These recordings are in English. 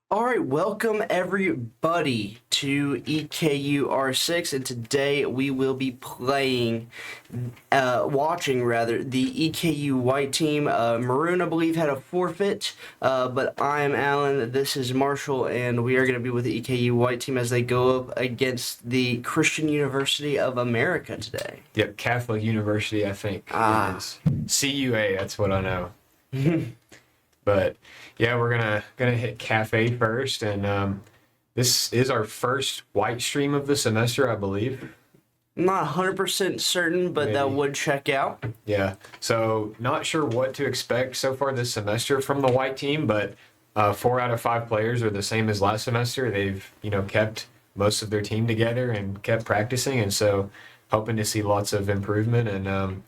All right, welcome everybody to EKU R6, and today we will be watching the EKU white team. Maroon, I believe, had a forfeit, but I'm Alan, this is Marshall, and we are going to be with the EKU white team as they go up against the Christian University of America today. Yep, Catholic University, I think. It is. CUA, that's what I know. But yeah, we're gonna hit Cafe first, and this is our first white stream of the semester, I believe. I'm not 100% certain, but that would check out. Yeah, so not sure what to expect so far this semester from the white team, but 4 out of 5 players are the same as last semester. They've kept most of their team together and kept practicing, and so hoping to see lots of improvement and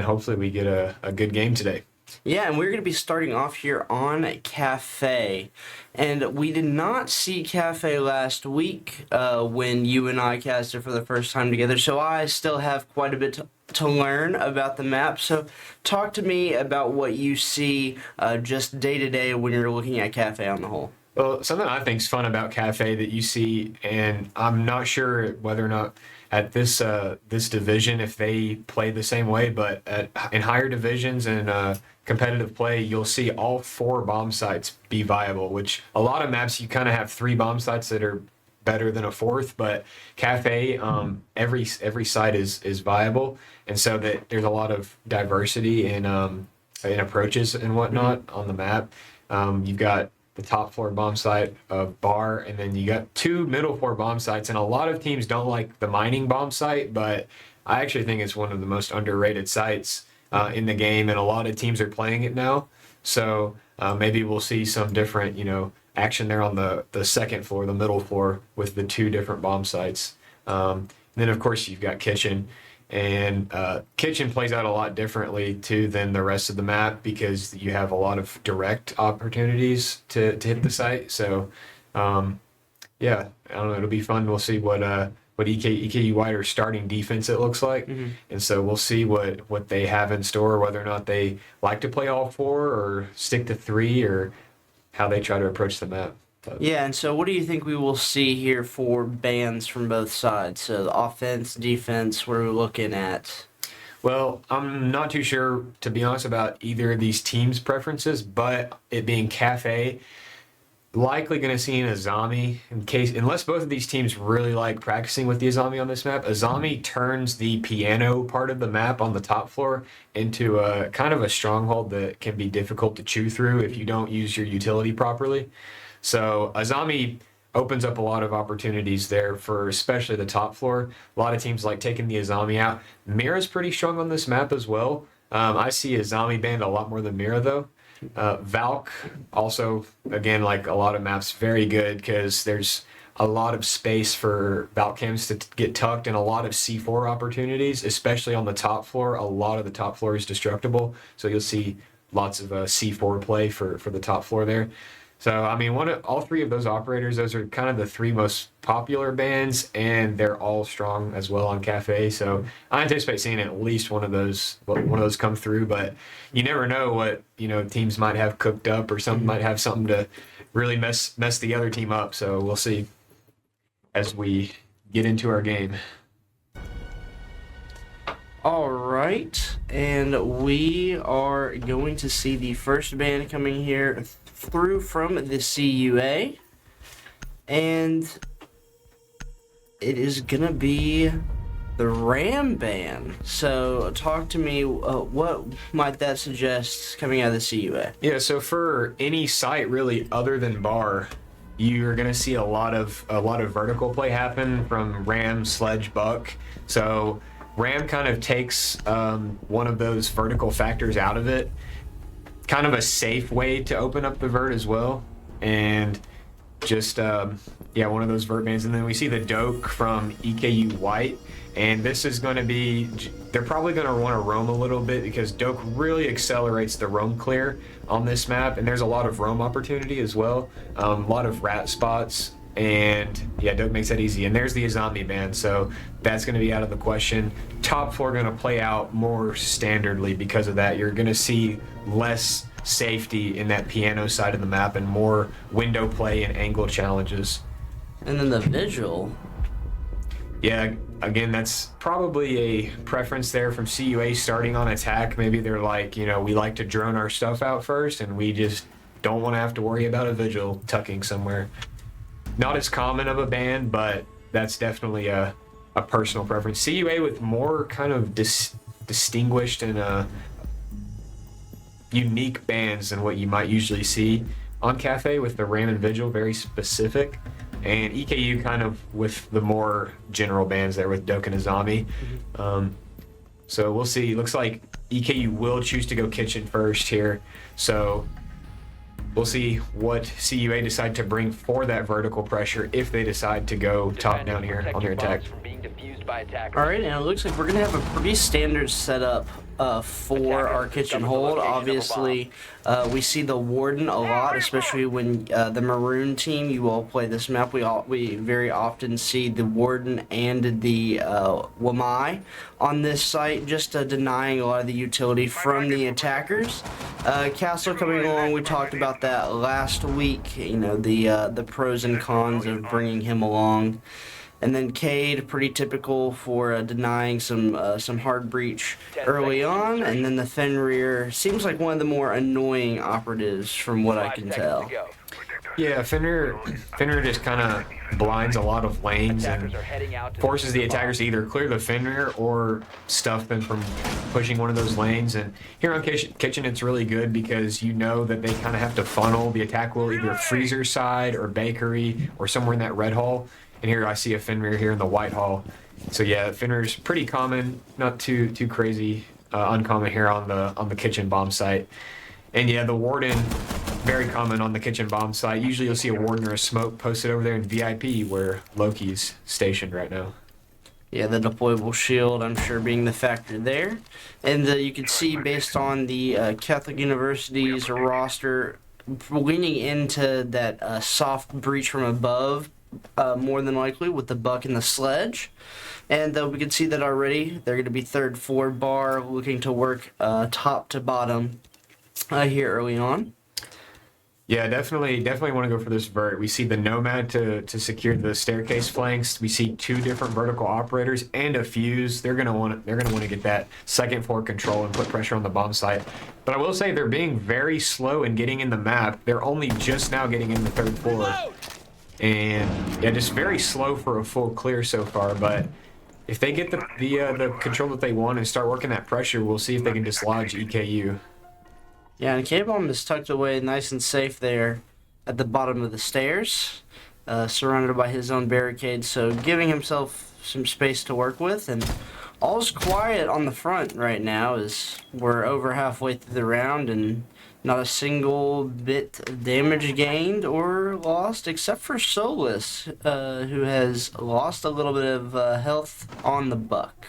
hopefully we get a good game today. Yeah, and we're going to be starting off here on Cafe. And we did not see Cafe last week when you and I casted for the first time together, so I still have quite a bit to learn about the map. So talk to me about what you see just day to day when you're looking at Cafe on the whole. Well, something I think is fun about Cafe that you see, and I'm not sure whether or not at this division if they play the same way, but in higher divisions and competitive play, you'll see all 4 bomb sites be viable, which a lot of maps you kind of have 3 bomb sites that are better than a 4th, but Cafe, every site is viable, and so that there's a lot of diversity in approaches and whatnot on the map. You've got the top floor bomb site of Bar, and then you got 2 middle floor bomb sites, and a lot of teams don't like the mining bomb site, but I actually think it's one of the most underrated sites in the game, and a lot of teams are playing it now. So maybe we'll see some different, action there on the second floor, the middle floor, with the 2 different bomb sites. Then, of course, you've got Kitchen. And Kitchen plays out a lot differently, too, than the rest of the map because you have a lot of direct opportunities to hit the site. So, yeah, I don't know. It'll be fun. We'll see what EKU White starting defense it looks like. Mm-hmm. And so we'll see what they have in store, whether or not they like to play all 4 or stick to 3 or how they try to approach the map. Yeah, and so what do you think we will see here for bans from both sides? So the offense, defense, what are we looking at? Well, I'm not too sure, to be honest, about either of these teams' preferences, but it being Cafe, likely going to see an Azami unless both of these teams really like practicing with the Azami on this map. Azami turns the piano part of the map on the top floor into a kind of a stronghold that can be difficult to chew through if you don't use your utility properly. So Azami opens up a lot of opportunities there for especially the top floor. A lot of teams like taking the Azami out. Mira's pretty strong on this map as well. I see Azami banned a lot more than Mira though. Valk also, again, like a lot of maps, very good because there's a lot of space for Valk cams to get tucked and a lot of C4 opportunities, especially on the top floor. A lot of the top floor is destructible, so you'll see lots of C4 play for the top floor there. So, I mean, all 3 of those operators, those are kind of the 3 most popular bans, and they're all strong as well on Cafe. So, I anticipate seeing at least one of those come through. But you never know what teams might have cooked up, or some might have something to really mess the other team up. So, we'll see as we get into our game. All right, and we are going to see the first ban coming here through from the CUA, and it is gonna be the Ram ban. So talk to me, what might that suggest coming out of the CUA? Yeah, so for any site really other than Bar, you're gonna see a lot of vertical play happen from Ram, Sledge, Buck. So Ram kind of takes one of those vertical factors out of it. Kind of a safe way to open up the vert as well, and just one of those vert bans. And then we see the Doke from EKU White, and this is going to be, they're probably going to want to roam a little bit because Doke really accelerates the roam clear on this map, and there's a lot of roam opportunity as well, a lot of rat spots And yeah, Doak makes that easy. And there's the Azami ban, so that's going to be out of the question. Top four going to play out more standardly because of that. You're going to see less safety in that piano side of the map and more window play and angle challenges. And then the Vigil. Yeah, again, that's probably a preference there from CUA starting on attack. Maybe they're like, you know, we like to drone our stuff out first, and we just don't want to have to worry about a Vigil tucking somewhere. Not as common of a ban, but that's definitely a personal preference. CUA with more kind of distinguished and unique bans than what you might usually see on Cafe, with the Ram and Vigil, very specific. And EKU kind of with the more general bans there with Doak and Azami. So we'll see. Looks like EKU will choose to go kitchen first here. So we'll see what CUA decide to bring for that vertical pressure if they decide to go top down here on their attack. All right, and it looks like we're going to have a pretty standard setup for our kitchen hold. Obviously, we see the Warden a lot, especially when the Maroon team, you all play this map. We very often see the Warden and the Wamai on this site, just denying a lot of the utility from the attackers. Castle coming along, we talked about that last week, you know, the pros and cons of bringing him along. And then Cade, pretty typical for denying some hard breach early on. And then the Fenrir seems like one of the more annoying operatives from what I can tell. Yeah, Fenrir just kind of blinds a lot of lanes and forces the attackers to either clear the Fenrir or stuff them from pushing one of those lanes. And here on Kitchen, it's really good because you know that they kind of have to funnel the attack will either freezer side or bakery or somewhere in that red hall. And here I see a Fenrir here in the white hall. So yeah, Fenrir's pretty common, not too crazy uncommon here on the kitchen bomb site. And yeah, the Warden, very common on the kitchen bomb site. Usually you'll see a Warden or a smoke posted over there in VIP where Loki's stationed right now. Yeah, the deployable shield, I'm sure, being the factor there. And you can see based on the Catholic University's roster, leaning into that soft breach from above, more than likely with the buck and the sledge. And we can see that already. They're going to be third forward bar, looking to work top to bottom here early on. Yeah, definitely want to go for this vert. We see the Nomad to secure the staircase flanks. We see two different vertical operators and a fuse. They're gonna want to get that second floor control and put pressure on the bomb site. But I will say they're being very slow in getting in the map. They're only just now getting in the third floor. And yeah, just very slow for a full clear so far. But if they get the control that they want and start working that pressure, we'll see if they can dislodge EKU. Yeah, and K-Bomb is tucked away nice and safe there at the bottom of the stairs, surrounded by his own barricade, so giving himself some space to work with. And all's quiet on the front right now as we're over halfway through the round and not a single bit of damage gained or lost, except for Solus, who has lost a little bit of health on the buck.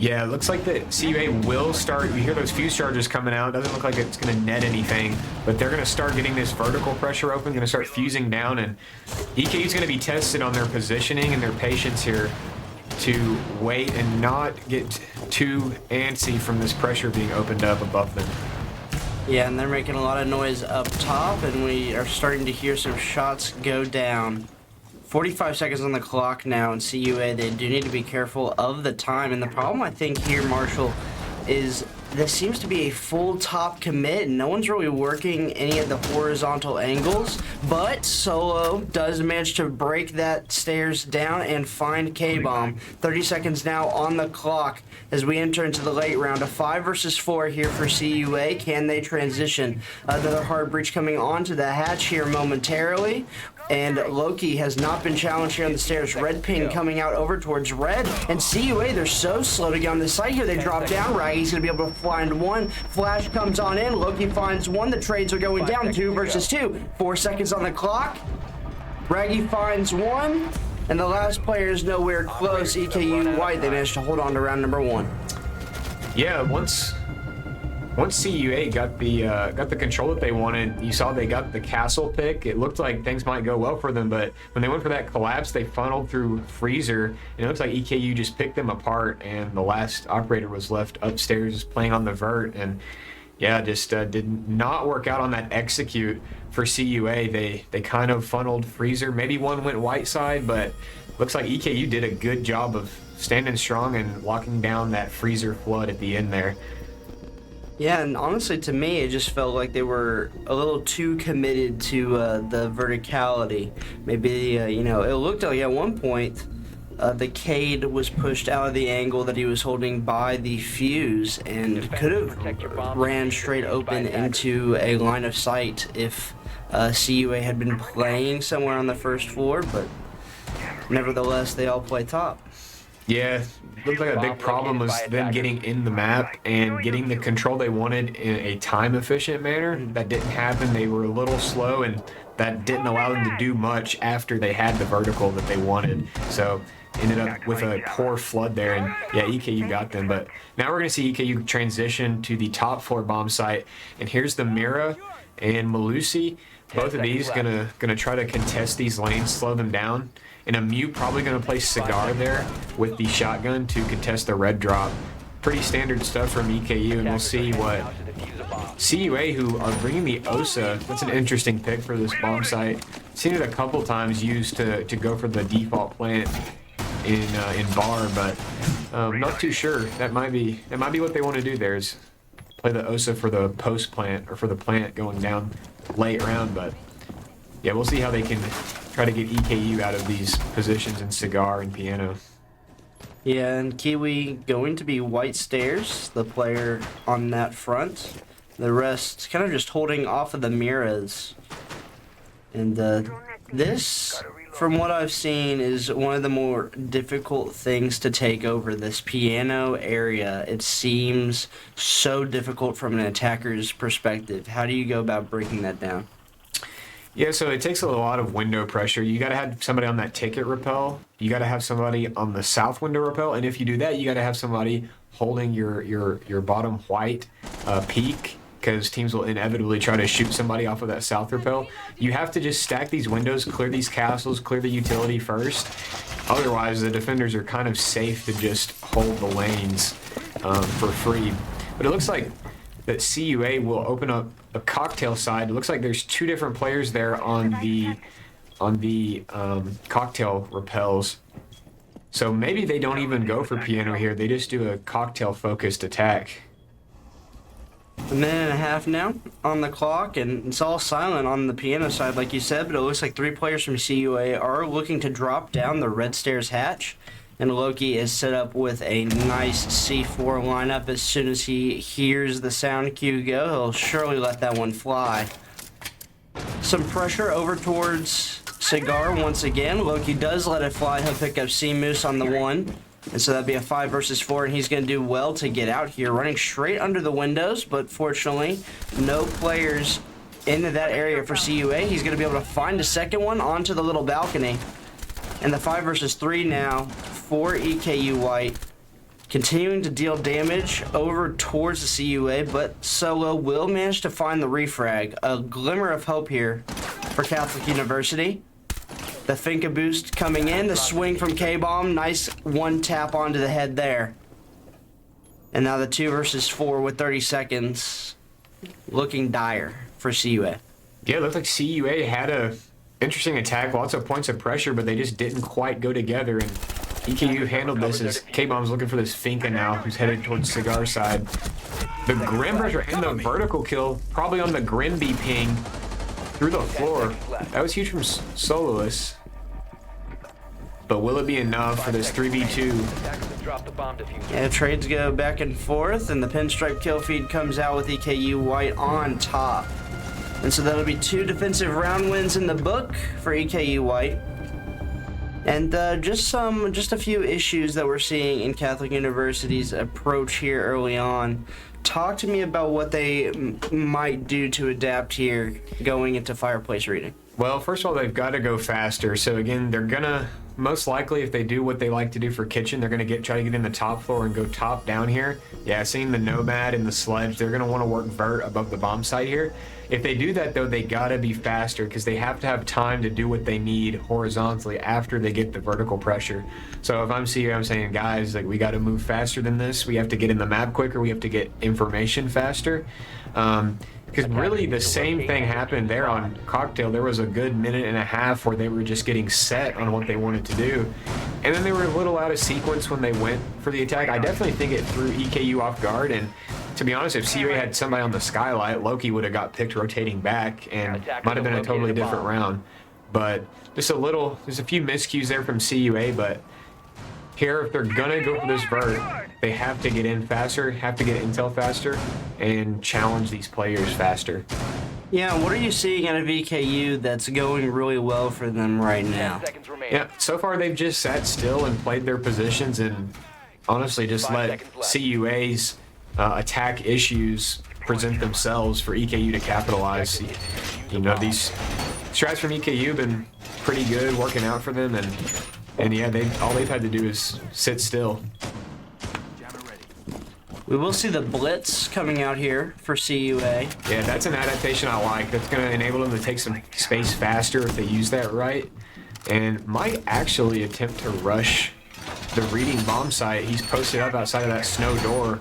Yeah, it looks like the CUA will start. You hear those fuse charges coming out. Doesn't look like it's going to net anything, but they're going to start getting this vertical pressure open, going to start fusing down, and EKU's going to be tested on their positioning and their patience here to wait and not get too antsy from this pressure being opened up above them. Yeah, and they're making a lot of noise up top, and we are starting to hear some shots go down. 45 seconds on the clock now in CUA. They do need to be careful of the time. And the problem, I think, here, Marshall, is this seems to be a full top commit, and no one's really working any of the horizontal angles. But Solo does manage to break that stairs down and find K-Bomb. 30 seconds now on the clock as we enter into the late round. A 5 versus 4 here for CUA. Can they transition? Another hard breach coming onto the hatch here momentarily. And Loki has not been challenged here on the stairs. Red ping coming out over towards red. And CUA, they're so slow to get on the site here. They drop down. Raggy's going to be able to find one. Flash comes on in. Loki finds one. The trades are going down. 2 versus 2. 4 seconds on the clock. Raggy finds one. And the last player is nowhere close. EKU White, they managed to hold on to round number 1. Yeah, once once CUA got the control that they wanted, you saw they got the castle pick. It looked like things might go well for them, but when they went for that collapse, they funneled through Freezer, and it looks like EKU just picked them apart, and the last operator was left upstairs playing on the vert, and yeah, just did not work out on that execute for CUA. They kind of funneled Freezer. Maybe one went white side, but looks like EKU did a good job of standing strong and locking down that Freezer flood at the end there. Yeah, and honestly, to me, it just felt like they were a little too committed to the verticality. Maybe, it looked like at one point the Cade was pushed out of the angle that he was holding by the fuse and could have ran straight open into a line of sight if CUA had been playing somewhere on the first floor, but nevertheless, they all play top. Yeah, looked like a big problem was them getting in the map and getting the control they wanted in a time-efficient manner. That didn't happen. They were a little slow, and that didn't allow them to do much after they had the vertical that they wanted. So ended up with a poor flood there, and yeah, EKU got them. But now we're going to see EKU transition to the top floor bomb site, and here's the Mira and Malusi. Both of these gonna try to contest these lanes, slow them down. And a Mute probably going to place Cigar there with the shotgun to contest the red drop. Pretty standard stuff from EKU, and we'll see what CUA, who are bringing the OSA. That's an interesting pick for this bomb site. Seen it a couple times used to go for the default plant in bar, but not too sure. That might be what they want to do there, is play the OSA for the post plant, or for the plant going down late round. But yeah, we'll see how they can try to get EKU out of these positions in Cigar and Piano. Yeah, and Kiwi going to be white stairs, the player on that front. The rest kind of just holding off of the Miras. And this, from what I've seen, is one of the more difficult things to take over, this Piano area. It seems so difficult from an attacker's perspective. How do you go about breaking that down? Yeah, so it takes a lot of window pressure. You got to have somebody on that ticket rappel. You got to have somebody on the south window rappel, and if you do that, you got to have somebody holding your bottom white peak, because teams will inevitably try to shoot somebody off of that south rappel. You have to just stack these windows, clear these castles, clear the utility first. Otherwise, the defenders are kind of safe to just hold the lanes for free. But it looks like that CUA will open up a cocktail side. It looks like there's two different players there on the cocktail rappels. So maybe they don't even go for Piano here. They just do a cocktail focused attack. A minute and a half now on the clock, and it's all silent on the Piano side, like you said, but it looks like three players from CUA are looking to drop down the red stairs hatch. And Loki is set up with a nice C4 lineup. As soon as he hears the sound cue go, he'll surely let that one fly. Some pressure over towards Cigar once again. Loki does let it fly. He'll pick up C-Moose on the one. And so that'd be a 5 versus 4, and he's going to do well to get out here. Running straight under the windows, but fortunately, no players into that area for CUA. He's going to be able to find a second one onto the little balcony. And the 5 versus 3 now for EKU White, continuing to deal damage over towards the CUA, but Solo will manage to find the refrag. A glimmer of hope here for Catholic University. The Finka boost coming in, the swing from K-Bomb, nice one tap onto the head there. And now the 2 versus 4 with 30 seconds, looking dire for CUA. Yeah, it looked like CUA had a interesting attack, lots of points of pressure, but they just didn't quite go together, and EKU handled this as K-Bomb's looking for this Finka now, who's headed towards Cigar side. The Grim pressure and the vertical kill, probably on the Grimby ping through the floor. That was huge from Soloist. But will it be enough for this 3v2? Yeah, trades go back and forth, and the pinstripe kill feed comes out with EKU White on top. And so that'll be 2 defensive round wins in the book for EKU White. And just a few issues that we're seeing in Catholic University's approach here early on. Talk to me about what they might do to adapt here going into fireplace reading. Well, first of all, they've got to go faster. So again, they're gonna most likely, if they do what they like to do for kitchen, they're going to try to get in the top floor and go top down here. Yeah, seeing the Nomad and the Sledge, they're going to want to work vert above the bomb site here. If they do that, though, they got to be faster because they have to have time to do what they need horizontally after they get the vertical pressure. So if I'm CUA, I'm saying, guys, like, we got to move faster than this. We have to get in the map quicker. We have to get information faster. Because really the same thing happened there on Cocktail. There was a good minute and a half where they were just getting set on what they wanted to do. And then they were a little out of sequence when they went for the attack. I definitely think it threw EKU off guard. And to be honest, if CUA had somebody on the skylight, Loki would have got picked rotating back and might have been a totally different round. But just there's a few miscues there from CUA, but here, if they're gonna go for this vert, they have to get in faster, have to get intel faster, and challenge these players faster. Yeah, what are you seeing out of EKU that's going really well for them right now? Yeah, so far they've just sat still and played their positions and honestly just let CUA's attack issues present themselves for EKU to capitalize. You know, these strats from EKU have been pretty good, working out for them, and yeah, all they've had to do is sit still. We will see the blitz coming out here for CUA. Yeah, that's an adaptation I like. That's going to enable them to take some space faster if they use that right. And might actually attempt to rush the reading bomb site. He's posted up outside of that snow door,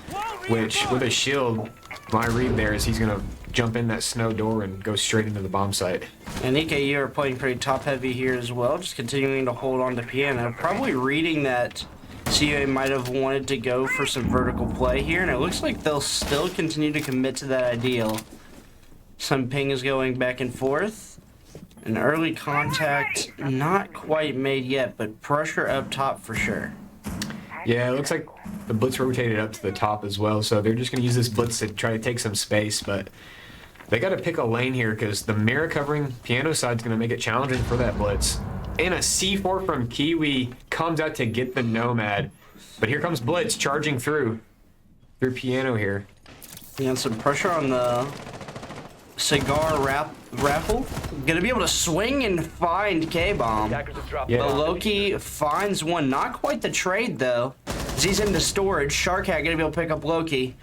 which with a shield, my read there is he's going to jump in that snow door and go straight into the bomb site. And EKU are playing pretty top heavy here as well, just continuing to hold on to piano. Probably reading that CUA might have wanted to go for some vertical play here, and it looks like they'll still continue to commit to that ideal. Some ping is going back and forth. An early contact, not quite made yet, but pressure up top for sure. Yeah, it looks like the blitz rotated up to the top as well, so they're just going to use this blitz to try to take some space, but they got to pick a lane here because the mirror covering piano side is going to make it challenging for that blitz. And a C4 from Kiwi comes out to get the Nomad, but here comes Blitz charging through piano here. And some pressure on the cigar raffle. Gonna be able to swing and find K-Bomb. Yeah. But Loki finds one. Not quite the trade though. As he's into storage, Sharkhat gonna be able to pick up Loki.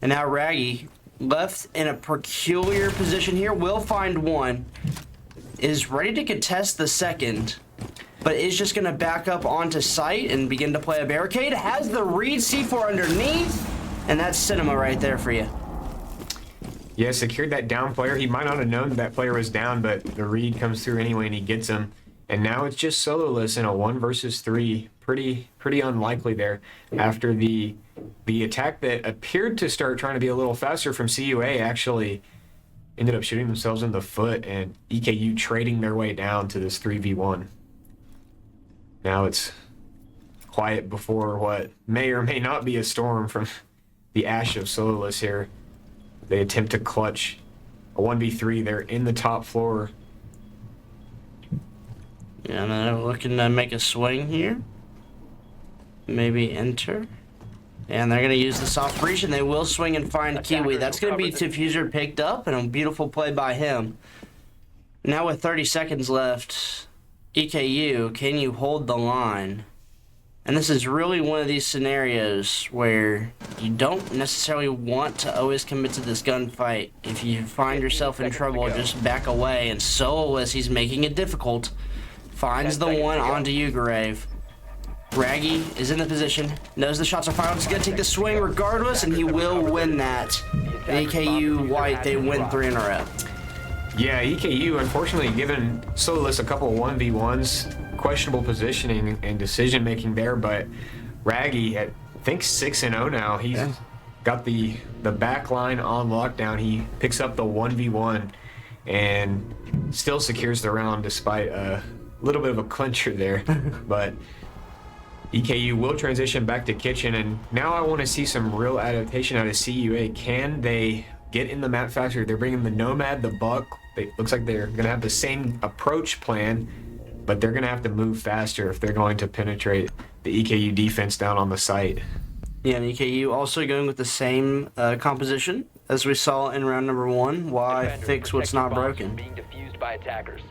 And now Raggy, left in a peculiar position here, will find one. Is ready to contest the second, but is just gonna back up onto site and begin to play a barricade. Has the read C4 underneath, and that's cinema right there for you. Yeah, secured that down player. He might not have known that player was down, but the read comes through anyway and he gets him. And now it's just sololess in a 1 versus 3. Pretty unlikely there after the attack that appeared to start trying to be a little faster from CUA actually ended up shooting themselves in the foot, and EKU trading their way down to this 3v1. Now it's quiet before what may or may not be a storm from the ash of sololess here. They attempt to clutch a 1v3. They're in the top floor. Yeah, and they're looking to make a swing here. Maybe enter. And they're going to use the soft breach, and they will swing and find Kiwi. That's going to be Diffuser picked up, and a beautiful play by him. Now with 30 seconds left, EKU, can you hold the line? And this is really one of these scenarios where you don't necessarily want to always commit to this gunfight. If you find yourself in trouble, just back away. And sololess, he's making it difficult. Finds the one onto Ugrave. Raggy is in the position, knows the shots are fired, he's going to take the swing regardless, and he will win that. And EKU White, they win 3 in a row. Yeah, EKU, unfortunately, given sololess a couple of 1v1s, questionable positioning and decision-making there, but Raggy, at I think 6-0 now, he's got the back line on lockdown. He picks up the 1v1 and still secures the round despite a little bit of a clincher there, but EKU will transition back to kitchen, and now I want to see some real adaptation out of CUA. Can they get in the map faster? They're bringing the Nomad, the Buck. Looks like they're going to have the same approach plan, but they're going to have to move faster if they're going to penetrate the EKU defense down on the site. Yeah, and EKU also going with the same composition as we saw in round number 1. Why fix what's not broken? Being defused by attackers.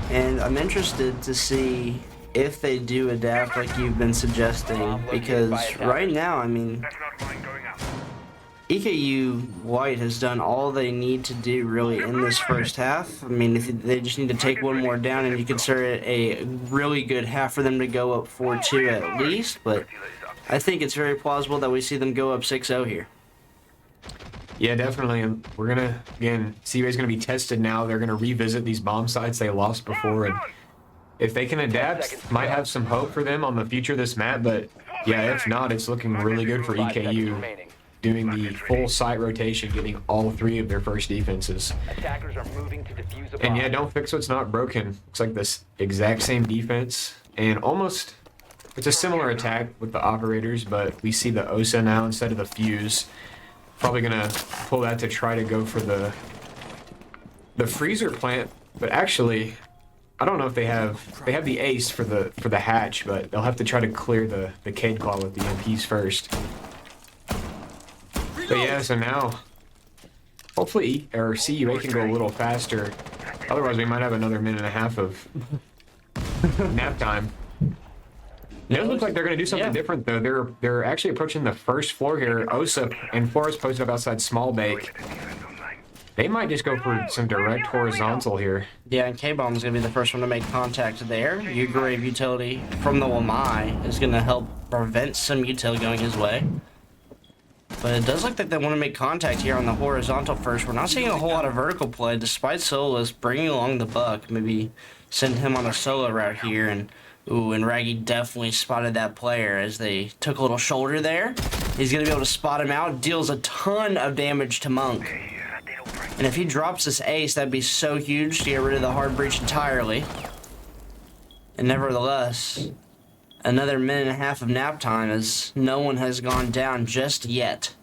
And I'm interested to see if they do adapt like you've been suggesting, because right now, I mean, EKU White has done all they need to do really in this first half. I mean, if they just need to take one more down, and you consider it a really good half for them to go up 4-2 at least, but I think it's very plausible that we see them go up 6-0 here. Yeah, definitely. And we're going to, again, CUA's going to be tested now. They're going to revisit these bomb sites they lost before. And if they can adapt, might have some hope for them on the future of this map. But yeah, if not, it's looking really good for EKU. Doing the full site rotation, getting all 3 of their first defenses. And yeah, don't fix what's not broken. Looks like this exact same defense. And almost, it's a similar attack with the operators, but we see the OSA now instead of the fuse. Probably gonna pull that to try to go for the freezer plant, but actually, I don't know if they have the ace for the hatch, but they'll have to try to clear the Cade Claw with the MPs first. But yeah, so now hopefully CUA can go a little faster. Otherwise, we might have another minute and a half of nap time. It does look like they're going to do something different, though. They're actually approaching the first floor here. OSA and Forrest posted up outside Small Bake. They might just go for some direct horizontal here. Yeah, and K-Bomb is going to be the first one to make contact there. Ugrave utility from the Wamai is going to help prevent some util going his way. But it does look like they want to make contact here on the horizontal first. We're not seeing a whole lot of vertical play, despite Solus bringing along the buck. Maybe send him on a solo route here. And Raggy definitely spotted that player as they took a little shoulder there. He's going to be able to spot him out. Deals a ton of damage to Monk. And if he drops this ace, that'd be so huge to get rid of the hard breach entirely. And nevertheless, another minute and a half of nap time as no one has gone down just yet.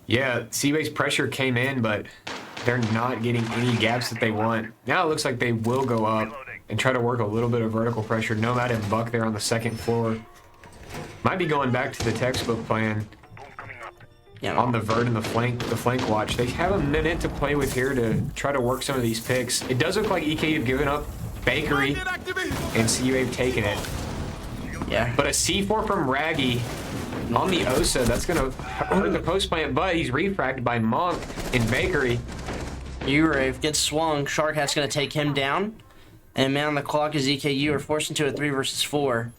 Yeah, CUA's pressure came in, but they're not getting any gaps that they want. Now it looks like they will go up and try to work a little bit of vertical pressure. Nomad and Buck there on the second floor. Might be going back to the textbook plan. Yeah, on the vert and the flank watch. They have a minute to play with here to try to work some of these picks. It does look like EKU have given up Bakery and CUA have taken it. Yeah. But a C4 from Raggy on the OSA, that's going to hurt the post plant, but he's refracted by Monk in Bakery. Urave gets swung. Shark Hat's going to take him down. And man on the clock is EKU are forced into a 3 versus 4.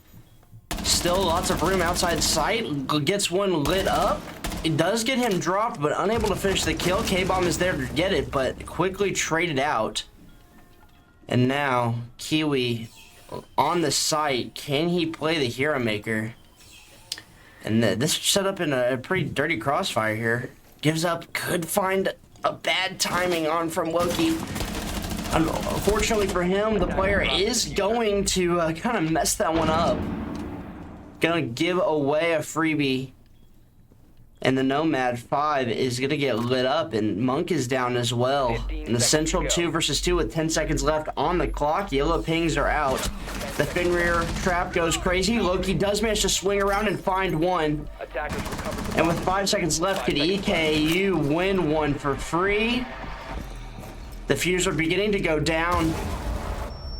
Still lots of room outside sight. Gets one lit up. It does get him dropped, but unable to finish the kill. K-Bomb is there to get it, but quickly traded out. And now, Kiwi on the site. Can he play the Hero Maker? And this is set up in a pretty dirty crossfire here. Gives up, could find a bad timing on from Loki. Unfortunately for him, the player is going to kind of mess that one up. Gonna give away a freebie. And the Nomad 5 is going to get lit up, and Monk is down as well. In the Central 2 versus 2 with 10 seconds left on the clock. Yellow pings are out. The Fenrir trap goes crazy. Loki does manage to swing around and find one. And with 5 seconds left, could EKU win one for free? The fuse are beginning to go down.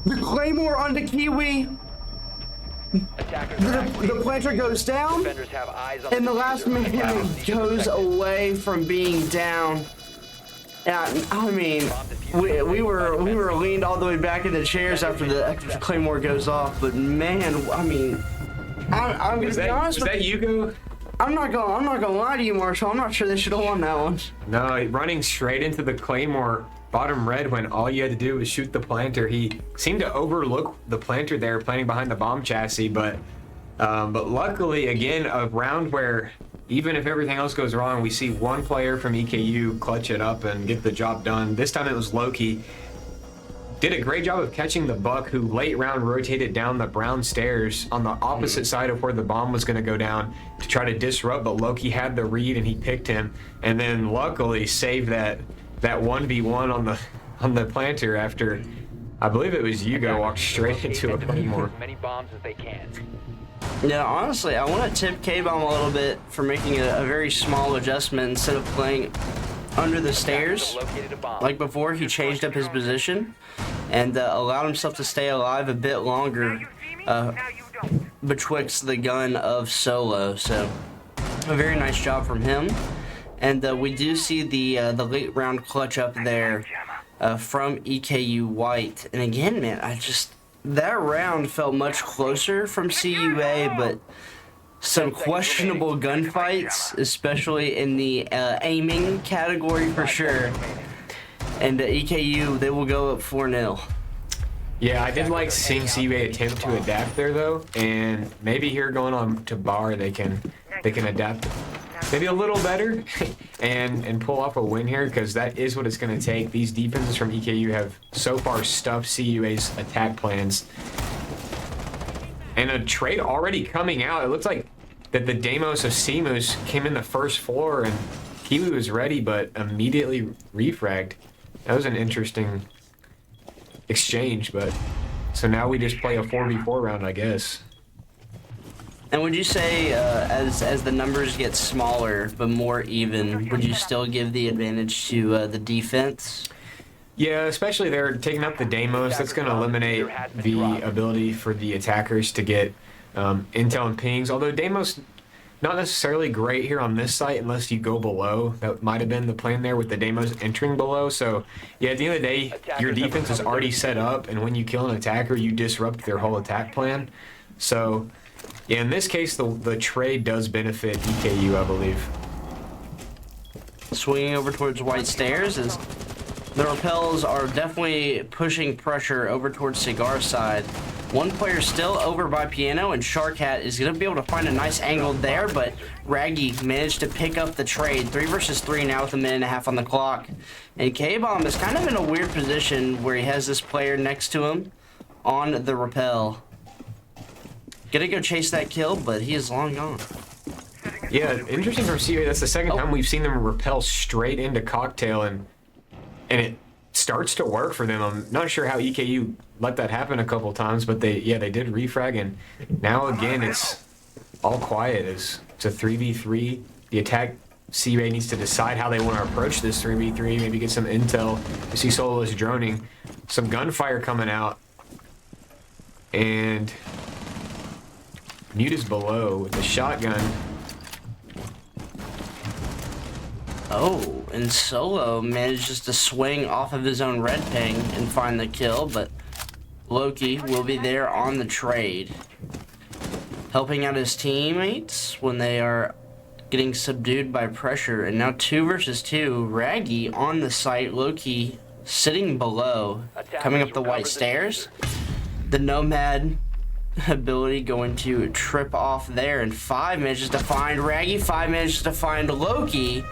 The Claymore onto Kiwi. The planter goes down, and the last man goes away from being down. And I mean, we were leaned all the way back in the chairs after the Claymore goes off. But man, I mean, I'm gonna be honest. Was that Hugo? I'm not gonna lie to you, Marshall. I'm not sure they should have won that one. No, running straight into the Claymore. Bottom red when all you had to do was shoot the planter. He seemed to overlook the planter there, planting behind the bomb chassis, but luckily, again, a round where even if everything else goes wrong, we see one player from EKU clutch it up and get the job done. This time it was Loki. Did a great job of catching the buck, who late round rotated down the brown stairs on the opposite side of where the bomb was going to go down to try to disrupt, but Loki had the read and he picked him, and then luckily saved that 1v1 on the planter after, I believe it was Hugo walked straight into a Claymore. Many bombs as they can. Yeah, honestly, I want to tip K-Bomb a little bit for making a very small adjustment. Instead of playing under the stairs like before, he changed up his position and allowed himself to stay alive a bit longer betwixt the gun of Solo. So a very nice job from him. And we do see the late round clutch up there from EKU White. And again, man, that round felt much closer from CUA, but some questionable gunfights, especially in the aiming category for sure. And EKU, they will go up 4-0. Yeah, I did like seeing CUA attempt to adapt there though, and maybe here going on to Bar they can adapt maybe a little better and pull off a win here, because that is what it's going to take. These defenses from EKU have so far stuffed CUA's attack plans. And a trade already coming out. It looks like that the Deimos of Seamoose came in the first floor and Kiwi was ready, but immediately refragged. That was an interesting exchange, but so now we just play a 4v4 round, I guess. And would you say, as the numbers get smaller but more even, would you still give the advantage to the defense? Yeah, especially they're taking up the Deimos. That's going to eliminate the ability for the attackers to get intel and pings. Although Deimos, not necessarily great here on this site unless you go below. That might have been the plan there with the Deimos entering below. So, yeah, at the end of the day, your defense is already set up, and when you kill an attacker, you disrupt their whole attack plan. So, yeah, in this case, the trade does benefit EKU, I believe. Swinging over towards White Stairs as the repels are definitely pushing pressure over towards Cigar side. One player still over by Piano, and Sharkhat is going to be able to find a nice angle there, but Raggy managed to pick up the trade. 3 versus 3 now with a minute and a half on the clock. And K-Bomb is kind of in a weird position where he has this player next to him on the repel. Gonna go chase that kill, but he is long gone. Yeah, interesting from CUA. That's the second time we've seen them repel straight into Cocktail, and it starts to work for them. I'm not sure how EKU let that happen a couple times, but they did refrag, and now again it's all quiet. It's a 3v3. The attack CUA needs to decide how they want to approach this 3v3, maybe get some intel. You see Solo is droning. Some gunfire coming out, and Mute is below with the shotgun. Oh, and Solo manages to swing off of his own red ping and find the kill, but Loki will be there on the trade, helping out his teammates when they are getting subdued by pressure. And now 2 versus 2, Raggy on the site, Loki sitting below, coming up the White Stairs. The Nomad ability going to trip off there, and 5 manages to find Raggy, 5 manages to find Loki,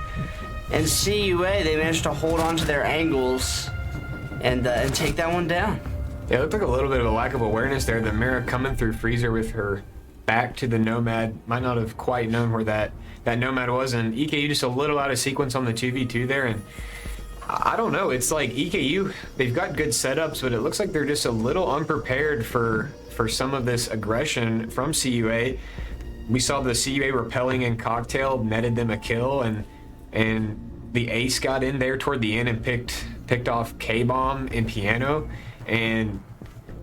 and CUA, they managed to hold on to their angles and take that one down. Yeah, it looked like a little bit of a lack of awareness there. The Mira coming through Freezer with her back to the Nomad, might not have quite known where that Nomad was, and EKU just a little out of sequence on the 2v2 there, and I don't know, it's like EKU, they've got good setups, but it looks like they're just a little unprepared for some of this aggression from CUA. We saw the CUA repelling in Cocktail, netted them a kill, and the Ace got in there toward the end and picked off K-Bomb and Piano. And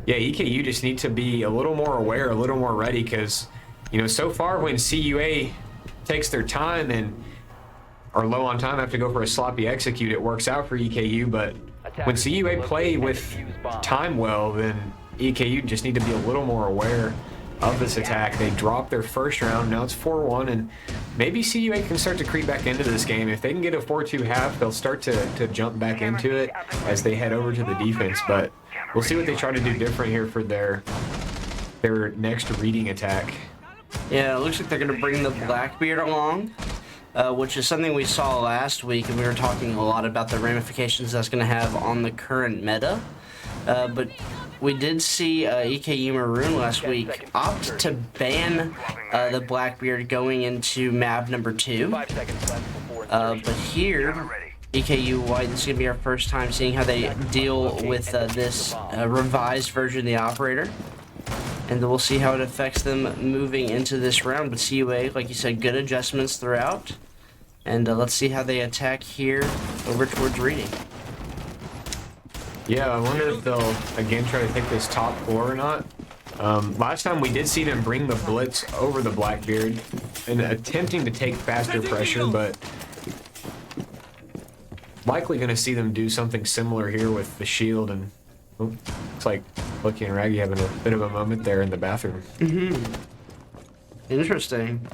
yeah, EKU just need to be a little more aware, a little more ready, because, you know, so far when CUA takes their time and are low on time, have to go for a sloppy execute, it works out for EKU, but when CUA play with time well, then EKU just need to be a little more aware of this attack. They dropped their first round, now it's 4-1, and maybe CUA can start to creep back into this game. If they can get a 4-2 half, they'll start to jump back into it as they head over to the defense, but we'll see what they try to do different here for their next reading attack. Yeah, it looks like they're going to bring the Blackbeard along, which is something we saw last week, and we were talking a lot about the ramifications that's going to have on the current meta. But we did see EKU Maroon last week opt to ban the Blackbeard going into map number 2. But here, EKU White, this is going to be our first time seeing how they deal with this revised version of the operator. And we'll see how it affects them moving into this round. But CUA, like you said, good adjustments throughout. And let's see how they attack here over towards reading. Yeah, I wonder if they'll again try to take this top floor or not. Last time we did see them bring the blitz over the Blackbeard and attempting to take faster pressure, but likely going to see them do something similar here with the shield. And looks like Lucky and Raggy having a bit of a moment there in the bathroom. Interesting.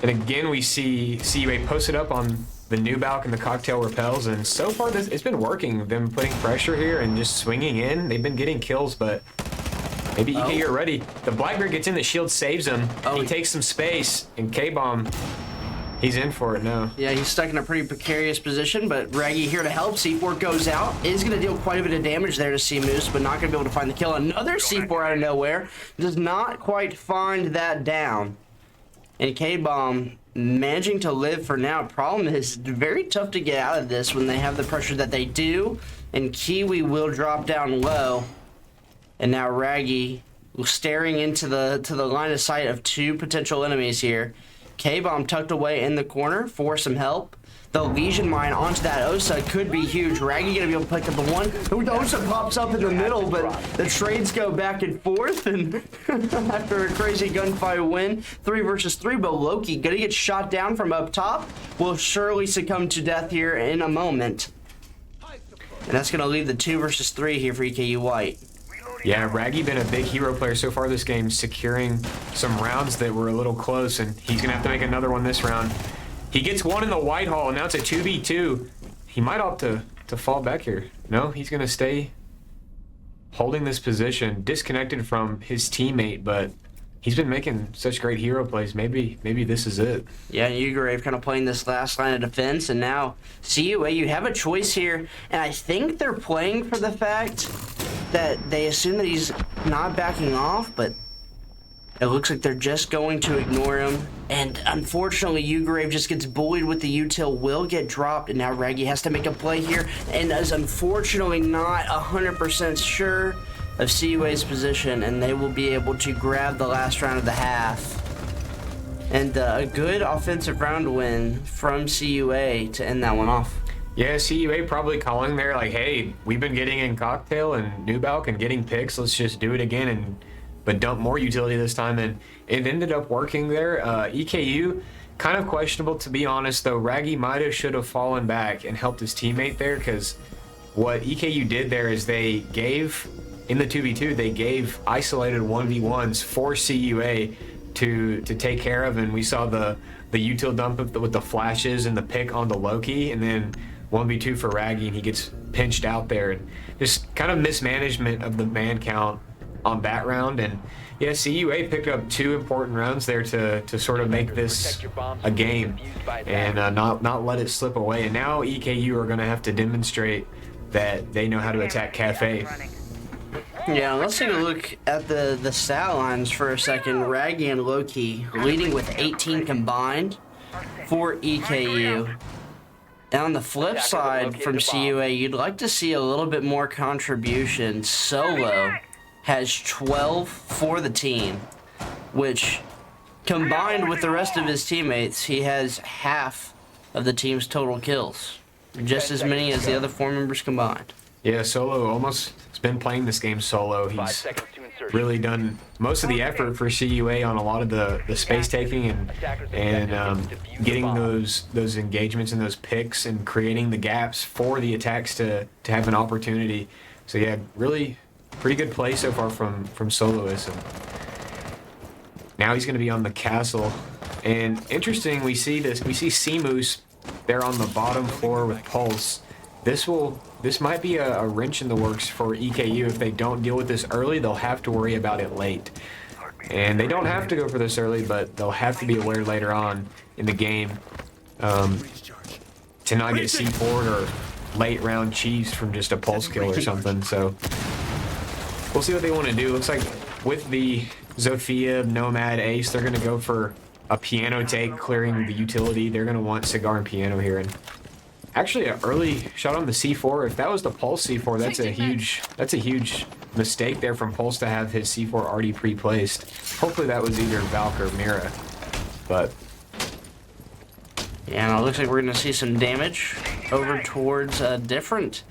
And again, we see CUA posted up on the new balk and the cocktail repels, and so far it's been working. Them putting pressure here and just swinging in. They've been getting kills, but maybe EKU are ready. The Blackbeard gets in, the shield saves him. He takes some space, and K-Bomb, he's in for it now. Yeah, he's stuck in a pretty precarious position, but Raggy here to help. C4 goes out. Is going to deal quite a bit of damage there to C-Moose, but not going to be able to find the kill. Another C4 out of nowhere. Does not quite find that down. And K-Bomb managing to live for now. Problem is, very tough to get out of this when they have the pressure that they do. And Kiwi will drop down low. And now Raggy staring into the line of sight of two potential enemies here. K-Bomb tucked away in the corner for some help. The Legion Mine onto that Osa could be huge. Raggy gonna be able to pick up the one. The Osa pops up in the middle, but the trades go back and forth. And after a crazy gunfight win, 3 versus 3, but Loki gonna get shot down from up top. Will surely succumb to death here in a moment. And that's gonna leave the 2 versus 3 here for EKU White. Yeah, Raggy been a big hero player so far this game, securing some rounds that were a little close, and he's gonna have to make another one this round. He gets one in the Whitehall, and now it's a 2v2. He might opt to fall back here. No, he's gonna stay holding this position, disconnected from his teammate, but he's been making such great hero plays. Maybe this is it. Yeah, Ugrave kind of playing this last line of defense, and now CUA, you have a choice here, and I think they're playing for the fact that they assume that he's not backing off, but it looks like they're just going to ignore him. And unfortunately, Ugrave just gets bullied with the util, will get dropped, and now Raggy has to make a play here, and is unfortunately not 100% sure of CUA's position, and they will be able to grab the last round of the half. And a good offensive round win from CUA to end that one off. Yeah, CUA probably calling there like, hey, we've been getting in Cocktail and New Balk and getting picks. Let's just do it again, but dump more utility this time. And it ended up working there. EKU, kind of questionable to be honest, though. Raggy might have should have fallen back and helped his teammate there, because what EKU did there is they gave, in the 2v2, they gave isolated 1v1s for CUA to take care of, and we saw the util dump with the flashes and the pick on the Loki, and then 1v2 for Raggy, and he gets pinched out there. And just kind of mismanagement of the man count on that round. And yeah, CUA picked up 2 important rounds there to sort of make this a game and not let it slip away. And now EKU are going to have to demonstrate that they know how to attack Cafe. Yeah, let's take a look at the stat lines for a second. Raggy and Loki leading with 18 combined for EKU. And on the flip side from CUA, you'd like to see a little bit more contribution. Solo has 12 for the team, which combined with the rest of his teammates, he has half of the team's total kills. Just as many as the other 4 members combined. Yeah, Solo almost has been playing this game solo. He's really done most of the effort for CUA on a lot of the space taking and getting those engagements and those picks and creating the gaps for the attacks to have an opportunity. So yeah, really pretty good play so far from Soloist. And now he's going to be on the castle. And interesting, we see C-Moose there on the bottom floor with Pulse. This might be a wrench in the works for EKU. If they don't deal with this early, they'll have to worry about it late. And they don't have to go for this early, but they'll have to be aware later on in the game to not get C4'd or late round cheese from just a pulse kill or something. So we'll see what they want to do. Looks like with the Zofia, Nomad, Ace, they're going to go for a piano take, clearing the utility. They're going to want Cigar and Piano here. And actually, an early shot on the C4. If that was the Pulse C4, that's a huge mistake there from Pulse to have his C4 already pre-placed. Hopefully that was either Valk or Mira. But yeah, it looks like we're going to see some damage over towards different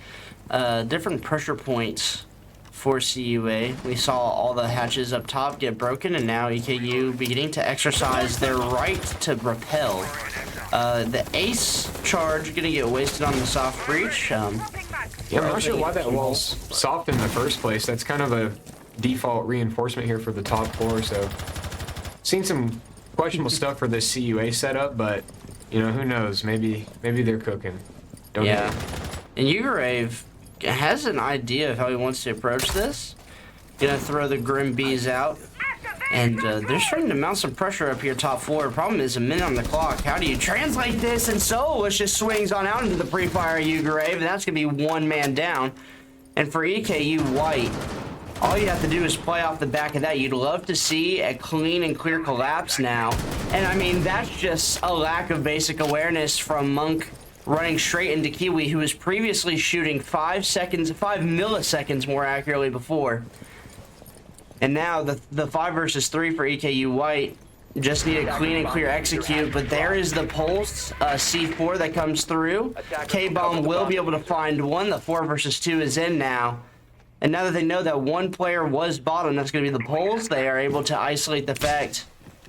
pressure points for CUA. We saw all the hatches up top get broken, and now EKU beginning to exercise their right to repel. The ace charge gonna get wasted on the soft breach. Yeah, I'm not sure why that wall's soft in the first place. That's kind of a default reinforcement here for the top floor, so seen some questionable stuff for this CUA setup, but you know, who knows? Maybe they're cooking. Don't Yeah. know. And Ugrave has an idea of how he wants to approach this. Gonna throw the Grim Bees out. And they're starting to mount some pressure up here top floor. Problem is a minute on the clock. How do you translate this? And Solus just swings on out into the pre-fire Ugrave, and that's gonna be one man down. And for EKU White, all you have to do is play off the back of that. You'd love to see a clean and clear collapse now. And I mean, that's just a lack of basic awareness from Monk running straight into Kiwi, who was previously shooting 5 milliseconds more accurately before. And now the 5 versus 3 for EKU White just need a clean and clear execute, but there is the pulse C4 that comes through. K-Bomb will be able to find one. The 4 versus 2 is in now. And now that they know that one player was bottom, that's going to be the pulse, they are able to isolate the fact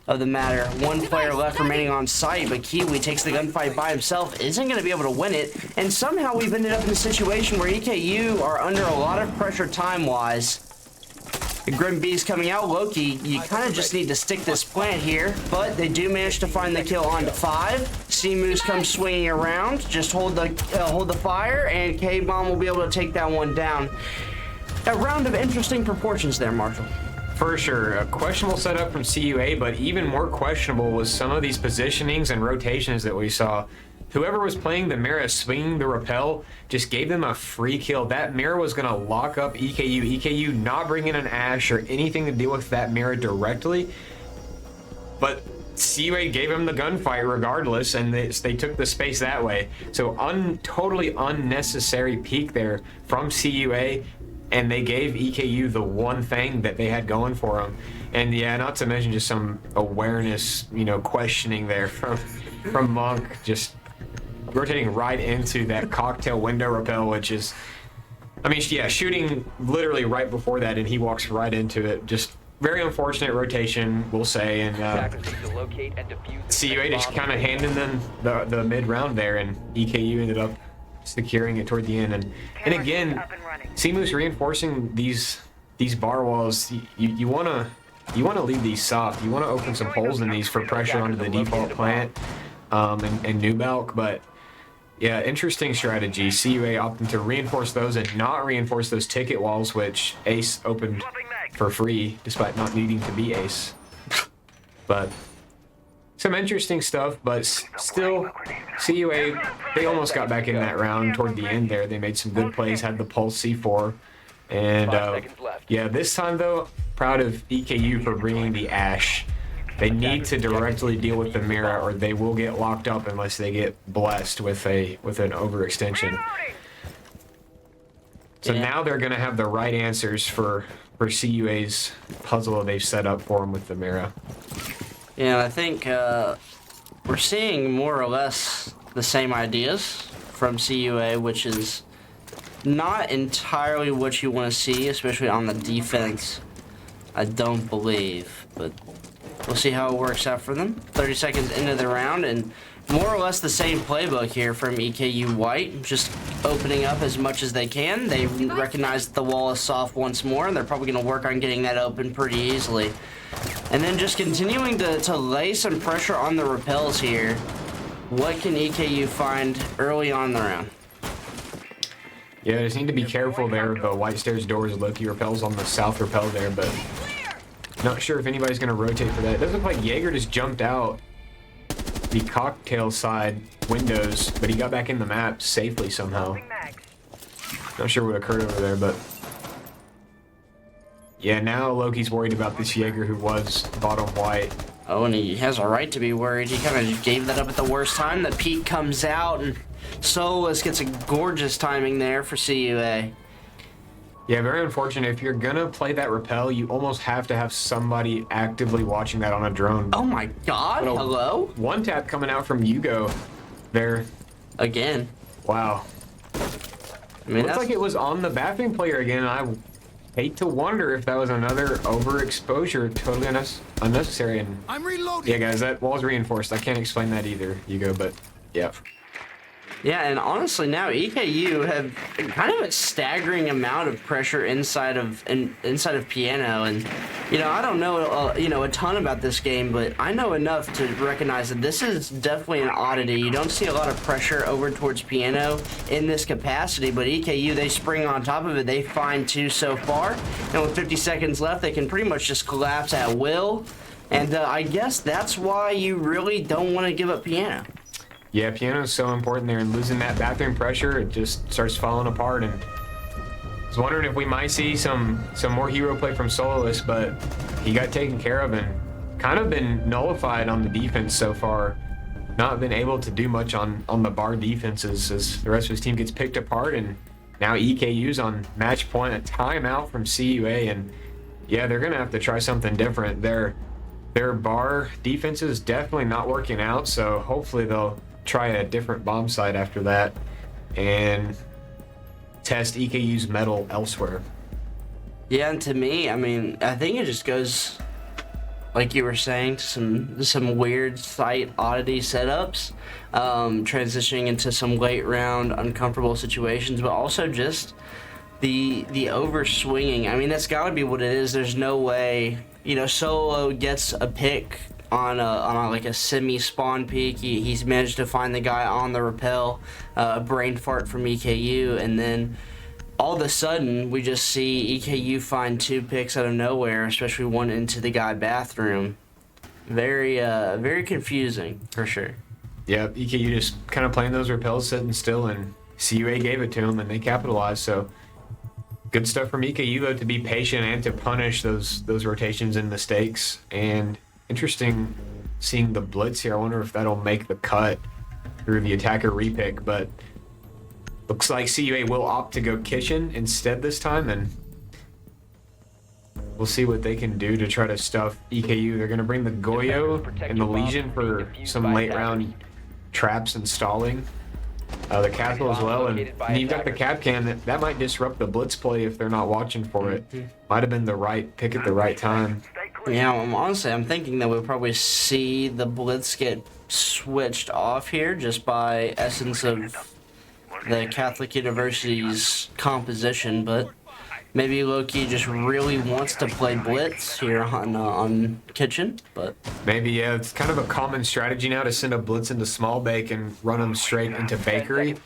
of the matter. One player left remaining on site, but Kiwi takes the gunfight by himself, isn't going to be able to win it. And somehow we've ended up in a situation where EKU are under a lot of pressure time-wise. The Grim Bees coming out. Loki, you kind of just need to stick this plant here, but they do manage to find the kill onto 5. C-Moose comes swinging around. Just hold the fire, and K-Bomb will be able to take that one down. A round of interesting proportions there, Marshall. For sure, a questionable setup from CUA, but even more questionable was some of these positionings and rotations that we saw. Whoever was playing the Mira swinging the rappel just gave them a free kill. That Mira was going to lock up EKU. EKU not bringing an Ash or anything to deal with that Mira directly. But CUA gave him the gunfight regardless, and they took the space that way. So totally unnecessary peek there from CUA, and they gave EKU the one thing that they had going for them. And yeah, not to mention just some awareness, you know, questioning there from Monk, just rotating right into that cocktail window rappel, which is, I mean, yeah, shooting literally right before that, and he walks right into it. Just very unfortunate rotation, we'll say, and CUA just kind of handing them the mid round there, and EKU ended up securing it toward the end. And again, C-Moose reinforcing these bar walls. You want to leave these soft. You want to open some holes in these for pressure onto the default plant and new Balk, but yeah, interesting strategy. CUA opting to reinforce those and not reinforce those ticket walls, which Ace opened for free despite not needing to be Ace. But some interesting stuff, but still, CUA, they almost got back in that round toward the end there. They made some good plays, had the Pulse C4. And yeah, this time though, proud of EKU for bringing the Ash. They need to directly deal with the Mira, or they will get locked up unless they get blessed with an overextension. So now they're going to have the right answers for CUA's puzzle they've set up for them with the Mira. Yeah, I think we're seeing more or less the same ideas from CUA, which is not entirely what you want to see, especially on the defense, I don't believe, but we'll see how it works out for them. 30 seconds into the round, and more or less the same playbook here from EKU White, just opening up as much as they can. They recognize that the wall is soft once more, and they're probably going to work on getting that open pretty easily. And then just continuing to lay some pressure on the rappels here. What can EKU find early on in the round? Yeah, just need to be careful there. The White Stairs doors, Loki rappels on the south rappel there, but not sure if anybody's going to rotate for that. It doesn't look like Jaeger just jumped out the cocktail side windows, but he got back in the map safely somehow. Not sure what occurred over there, but yeah, now Loki's worried about this Jaeger who was bottom white. Oh, and he has a right to be worried. He kind of gave that up at the worst time. The peak comes out, and Solus gets a gorgeous timing there for CUA. Yeah, very unfortunate. If you're gonna play that rappel, you almost have to have somebody actively watching that on a drone. Oh my god, hello? One tap coming out from Hugo there. Again. Wow. I mean, looks like it was on the Baffing player again. hate to wonder if that was another overexposure, totally unnecessary. And I'm reloading. yeah, guys, that wall's reinforced. I can't explain that either, Hugo, but yeah. Yeah, and honestly, now EKU have kind of a staggering amount of pressure inside of Piano, and I don't know a ton about this game, but I know enough to recognize that this is definitely an oddity. You don't see a lot of pressure over towards Piano in this capacity, but EKU, they spring on top of it. They find 2 so far, and with 50 seconds left, they can pretty much just collapse at will. And I guess that's why you really don't want to give up Piano. Yeah, Piano's so important there, and losing that bathroom pressure, it just starts falling apart. And I was wondering if we might see some more hero play from Soloist, but he got taken care of and kind of been nullified on the defense so far. Not been able to do much on the bar defenses as the rest of his team gets picked apart, and now EKU's on match point, a timeout from CUA, and yeah, they're gonna have to try something different. Their bar defense is definitely not working out, so hopefully they'll try a different bomb site after that and test EKU's metal elsewhere. Yeah, and to me, I mean, I think it just goes, like you were saying, to some weird site oddity setups, transitioning into some late round uncomfortable situations, but also just the over swinging. I mean, that's got to be what it is. There's no way, Solo gets a pick on like a semi-spawn peek. He's managed to find the guy on the rappel, brain fart from EKU, and then all of a sudden we just see EKU find 2 picks out of nowhere, especially one into the guy bathroom. Very confusing for sure. Yeah, EKU just kind of playing those rappels, sitting still, and CUA gave it to him and they capitalized. So good stuff from EKU though, to be patient and to punish those rotations and mistakes. And interesting seeing the blitz here. I wonder if that'll make the cut through the attacker repick, but looks like CUA will opt to go kitchen instead this time, and we'll see what they can do to try to stuff EKU. They're going to bring the Goyo and the Legion for some late round traps and stalling. The Castle as well, and you've got the Capcan. That might disrupt the blitz play if they're not watching for it. Might have been the right pick at the right time. Yeah, honestly, I'm thinking that we'll probably see the blitz get switched off here just by essence of the Catholic University's composition, but maybe Loki just really wants to play blitz here on kitchen, but maybe, yeah, it's kind of a common strategy now to send a blitz into small bake and run them straight into bakery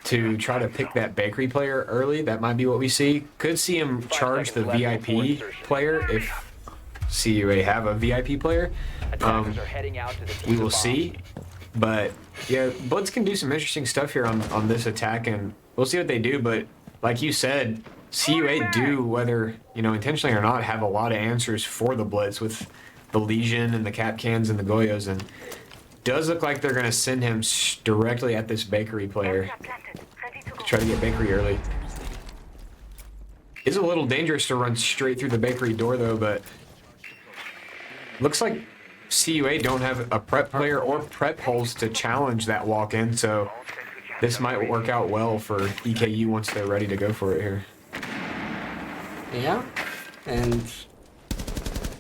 to try to pick that bakery player early. That might be what we see. Could see him charge the VIP player if CUA have a VIP player. We will see, but yeah, blitz can do some interesting stuff here on this attack, and we'll see what they do. But like you said, CUA do, whether intentionally or not, have a lot of answers for the blitz with the Legion and the Capcans and the Goyos, and does look like they're going to send him directly at this bakery player to try to get bakery early. Is a little dangerous to run straight through the bakery door though, but looks like CUA don't have a prep player or prep holes to challenge that walk-in, so this might work out well for EKU once they're ready to go for it here. yeah, and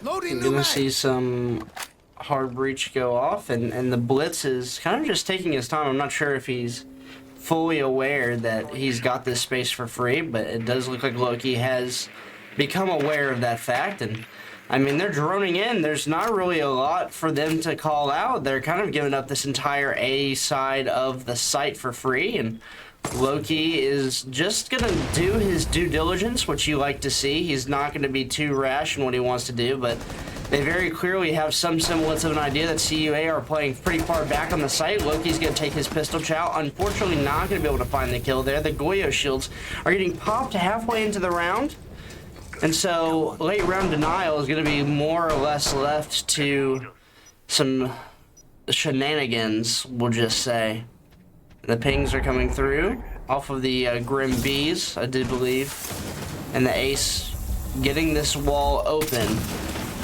we're gonna see some hard breach go off, and the blitz is kind of just taking his time. I'm not sure if he's fully aware that he's got this space for free, but it does look like Loki has become aware of that fact, and I mean, they're droning in. There's not really a lot for them to call out. They're kind of giving up this entire A side of the site for free, and Loki is just going to do his due diligence, which you like to see. He's not going to be too rash in what he wants to do, but they very clearly have some semblance of an idea that CUA are playing pretty far back on the site. Loki's going to take his pistol chow. Unfortunately, not going to be able to find the kill there. The Goyo shields are getting popped halfway into the round. And so late round denial is going to be more or less left to some shenanigans, we'll just say. The pings are coming through off of the Grim Bees, I do believe. And the Ace getting this wall open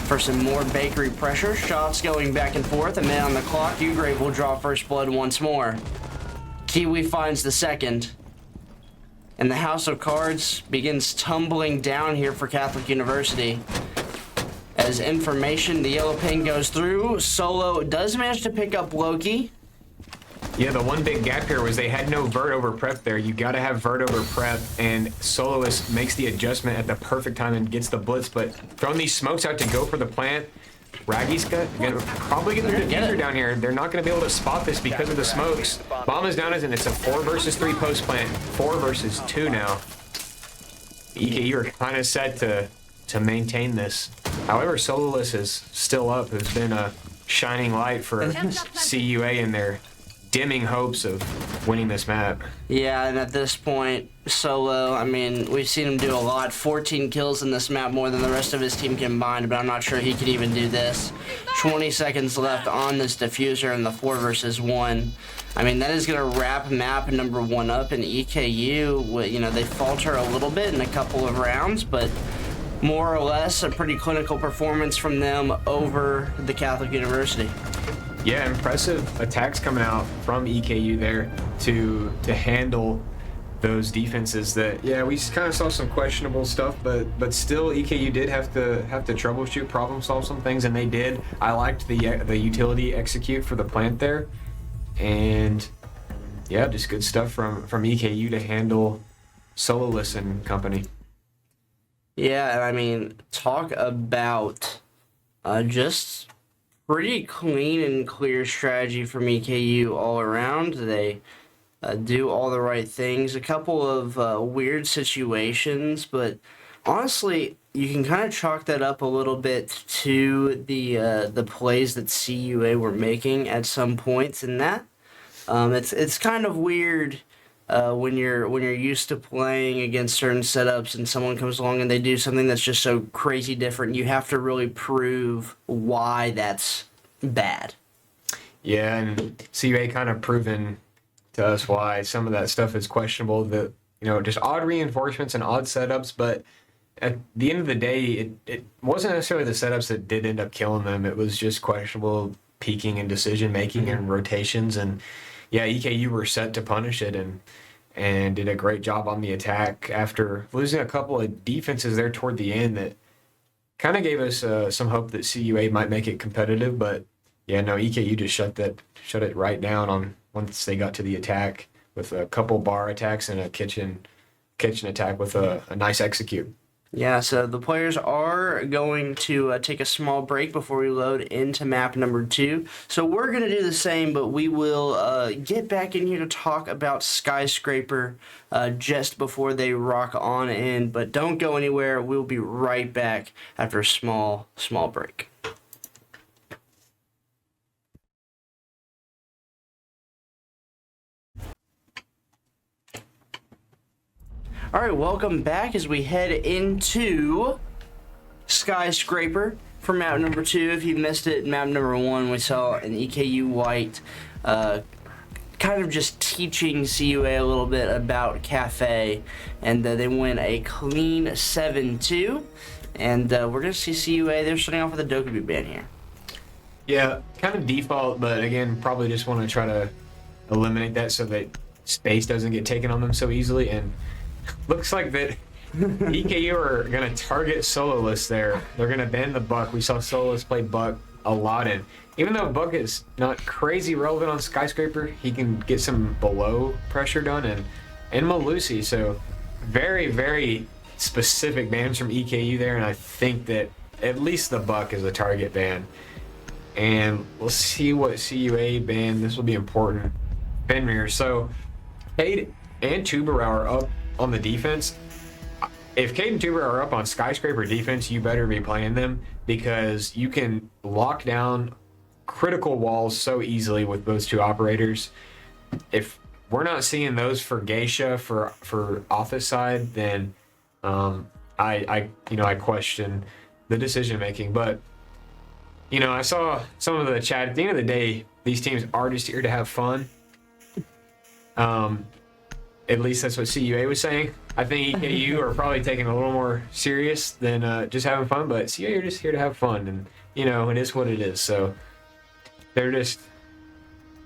for some more bakery pressure. Shots going back and forth. A minute on the clock. Ugrave will draw first blood once more. Kiwi finds the second. And the house of cards begins tumbling down here for Catholic University. As information, the yellow pin goes through. Solo does manage to pick up Loki. Yeah, the one big gap here was they had no vert over prep there. You got to have vert over prep, and Soloist makes the adjustment at the perfect time and gets the blitz, but throwing these smokes out to go for the plant. Raggy's probably getting the diffuser down here. They're not going to be able to spot this because of the smokes. Bomb is down, and it's a 4 versus 3 post plant. 4 versus 2 now. EKU are kind of set to maintain this. However, Soloist is still up, who's been a shining light for CUA in their dimming hopes of winning this map. Yeah, and at this point, Solo, I mean, we've seen him do a lot. 14 kills in this map, more than the rest of his team combined, but I'm not sure he could even do this. 20 seconds left on this diffuser in the 4 versus 1. I mean, that is going to wrap map number 1 up in EKU. You know, they falter a little bit in a couple of rounds, but more or less a pretty clinical performance from them over the Catholic University. Yeah, impressive attacks coming out from EKU there to handle those defenses that, yeah, we kind of saw some questionable stuff, but still EKU did have to troubleshoot, problem solve some things, and they did. I liked the utility execute for the plant there, and yeah, just good stuff from EKU to handle Soloist and company. Yeah, and I mean, talk about just pretty clean and clear strategy from EKU all around. They do all the right things. A couple of weird situations, but honestly, you can kind of chalk that up a little bit to the plays that CUA were making at some points in that. It's kind of weird when you're used to playing against certain setups and someone comes along and they do something that's just so crazy different. You have to really prove why that's bad. Yeah, and CUA kind of proven to us why some of that stuff is questionable. That, you know, just odd reinforcements and odd setups, but at the end of the day, it wasn't necessarily the setups that did end up killing them. It was just questionable peaking and decision making and rotations. And yeah, EKU were set to punish it and did a great job on the attack after losing a couple of defenses there toward the end that kind of gave us some hope that CUA might make it competitive. But yeah, no, EKU just shut it right down on once they got to the attack with a couple bar attacks and a kitchen attack with a nice execute. Yeah, so the players are going to take a small break before we load into map number 2. So we're going to do the same, but we will get back in here to talk about Skyscraper just before they rock on in. But don't go anywhere. We'll be right back after a small break. All right, welcome back as we head into Skyscraper for map number 2. If you missed it, map number 1, we saw an EKU White kind of just teaching CUA a little bit about Cafe, and they win a clean 7-2. And we're going to see CUA, they're starting off with a Dokubu ban here. Yeah, kind of default, but again, probably just want to try to eliminate that so that space doesn't get taken on them so easily. And looks like that EKU are going to target Soloist there. They're going to ban the Buck. We saw Soloist play Buck a lot, and even though Buck is not crazy relevant on Skyscraper, he can get some below pressure done and Malusi. So very, very specific bans from EKU there, and I think that at least the Buck is a target ban. And we'll see what CUA ban. This will be important. Fenrir. So Cade and Tuber are up on the defense. If Cade and Tuber are up on Skyscraper defense, you better be playing them because you can lock down critical walls so easily with those two operators. If we're not seeing those for Geisha for office side, then I question the decision making. But I saw some of the chat. At the end of the day, these teams are just here to have fun. At least that's what CUA was saying. I think EKU are probably taking a little more serious than just having fun, but CUA are just here to have fun, and it is what it is. So they're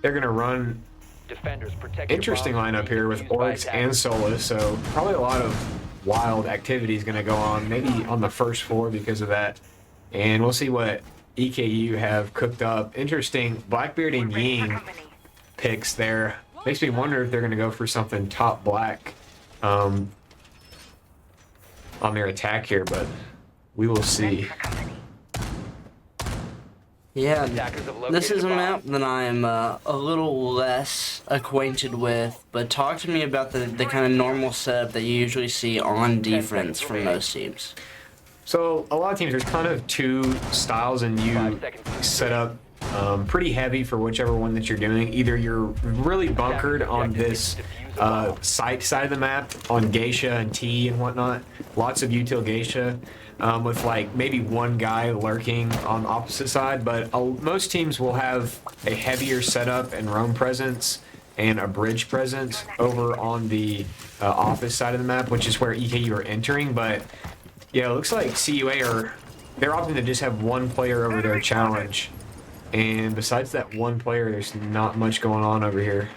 gonna run Defenders protect Interesting your bombs lineup from here being with defused by Oryx and attackers. Solus, so probably a lot of wild activity is going to go on, maybe on the first floor because of that. And we'll see what EKU have cooked up. Interesting Blackbeard and Ying picks there. Makes me wonder if they're going to go for something top black on their attack here, but we will see. Yeah, Attackers have located this is a bomb. map that I'm a little less acquainted with, but talk to me about the kind of normal setup that you usually see on defense from most teams. So a lot of teams, there's kind of two styles, and you 5 seconds. set up pretty heavy for whichever one that you're doing. Either you're really bunkered on this site of the map, on Geisha and T and whatnot, lots of util Geisha, with like maybe one guy lurking on the opposite side, but most teams will have a heavier setup and roam presence and a bridge presence over on the office side of the map, which is where EKU are entering. But yeah, it looks like CUA they're opting to just have one player over their challenge. And besides that one player, there's not much going on over here.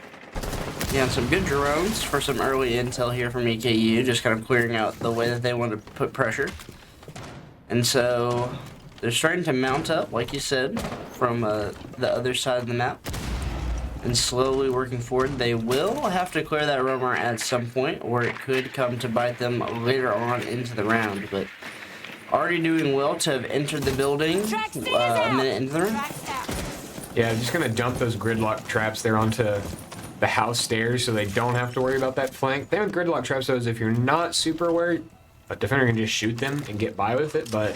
Yeah, some good drones for some early intel here from EKU, just kind of clearing out the way that they want to put pressure. And so they're starting to mount up, like you said, from the other side of the map. And slowly working forward. They will have to clear that roamer at some point, or it could come to bite them later on into the round. But already doing well to have entered the building a minute into the round. Yeah, I'm just going to dump those gridlock traps there onto the house stairs so they don't have to worry about that flank. They have gridlock traps, so as if you're not super aware, a defender can just shoot them and get by with it. But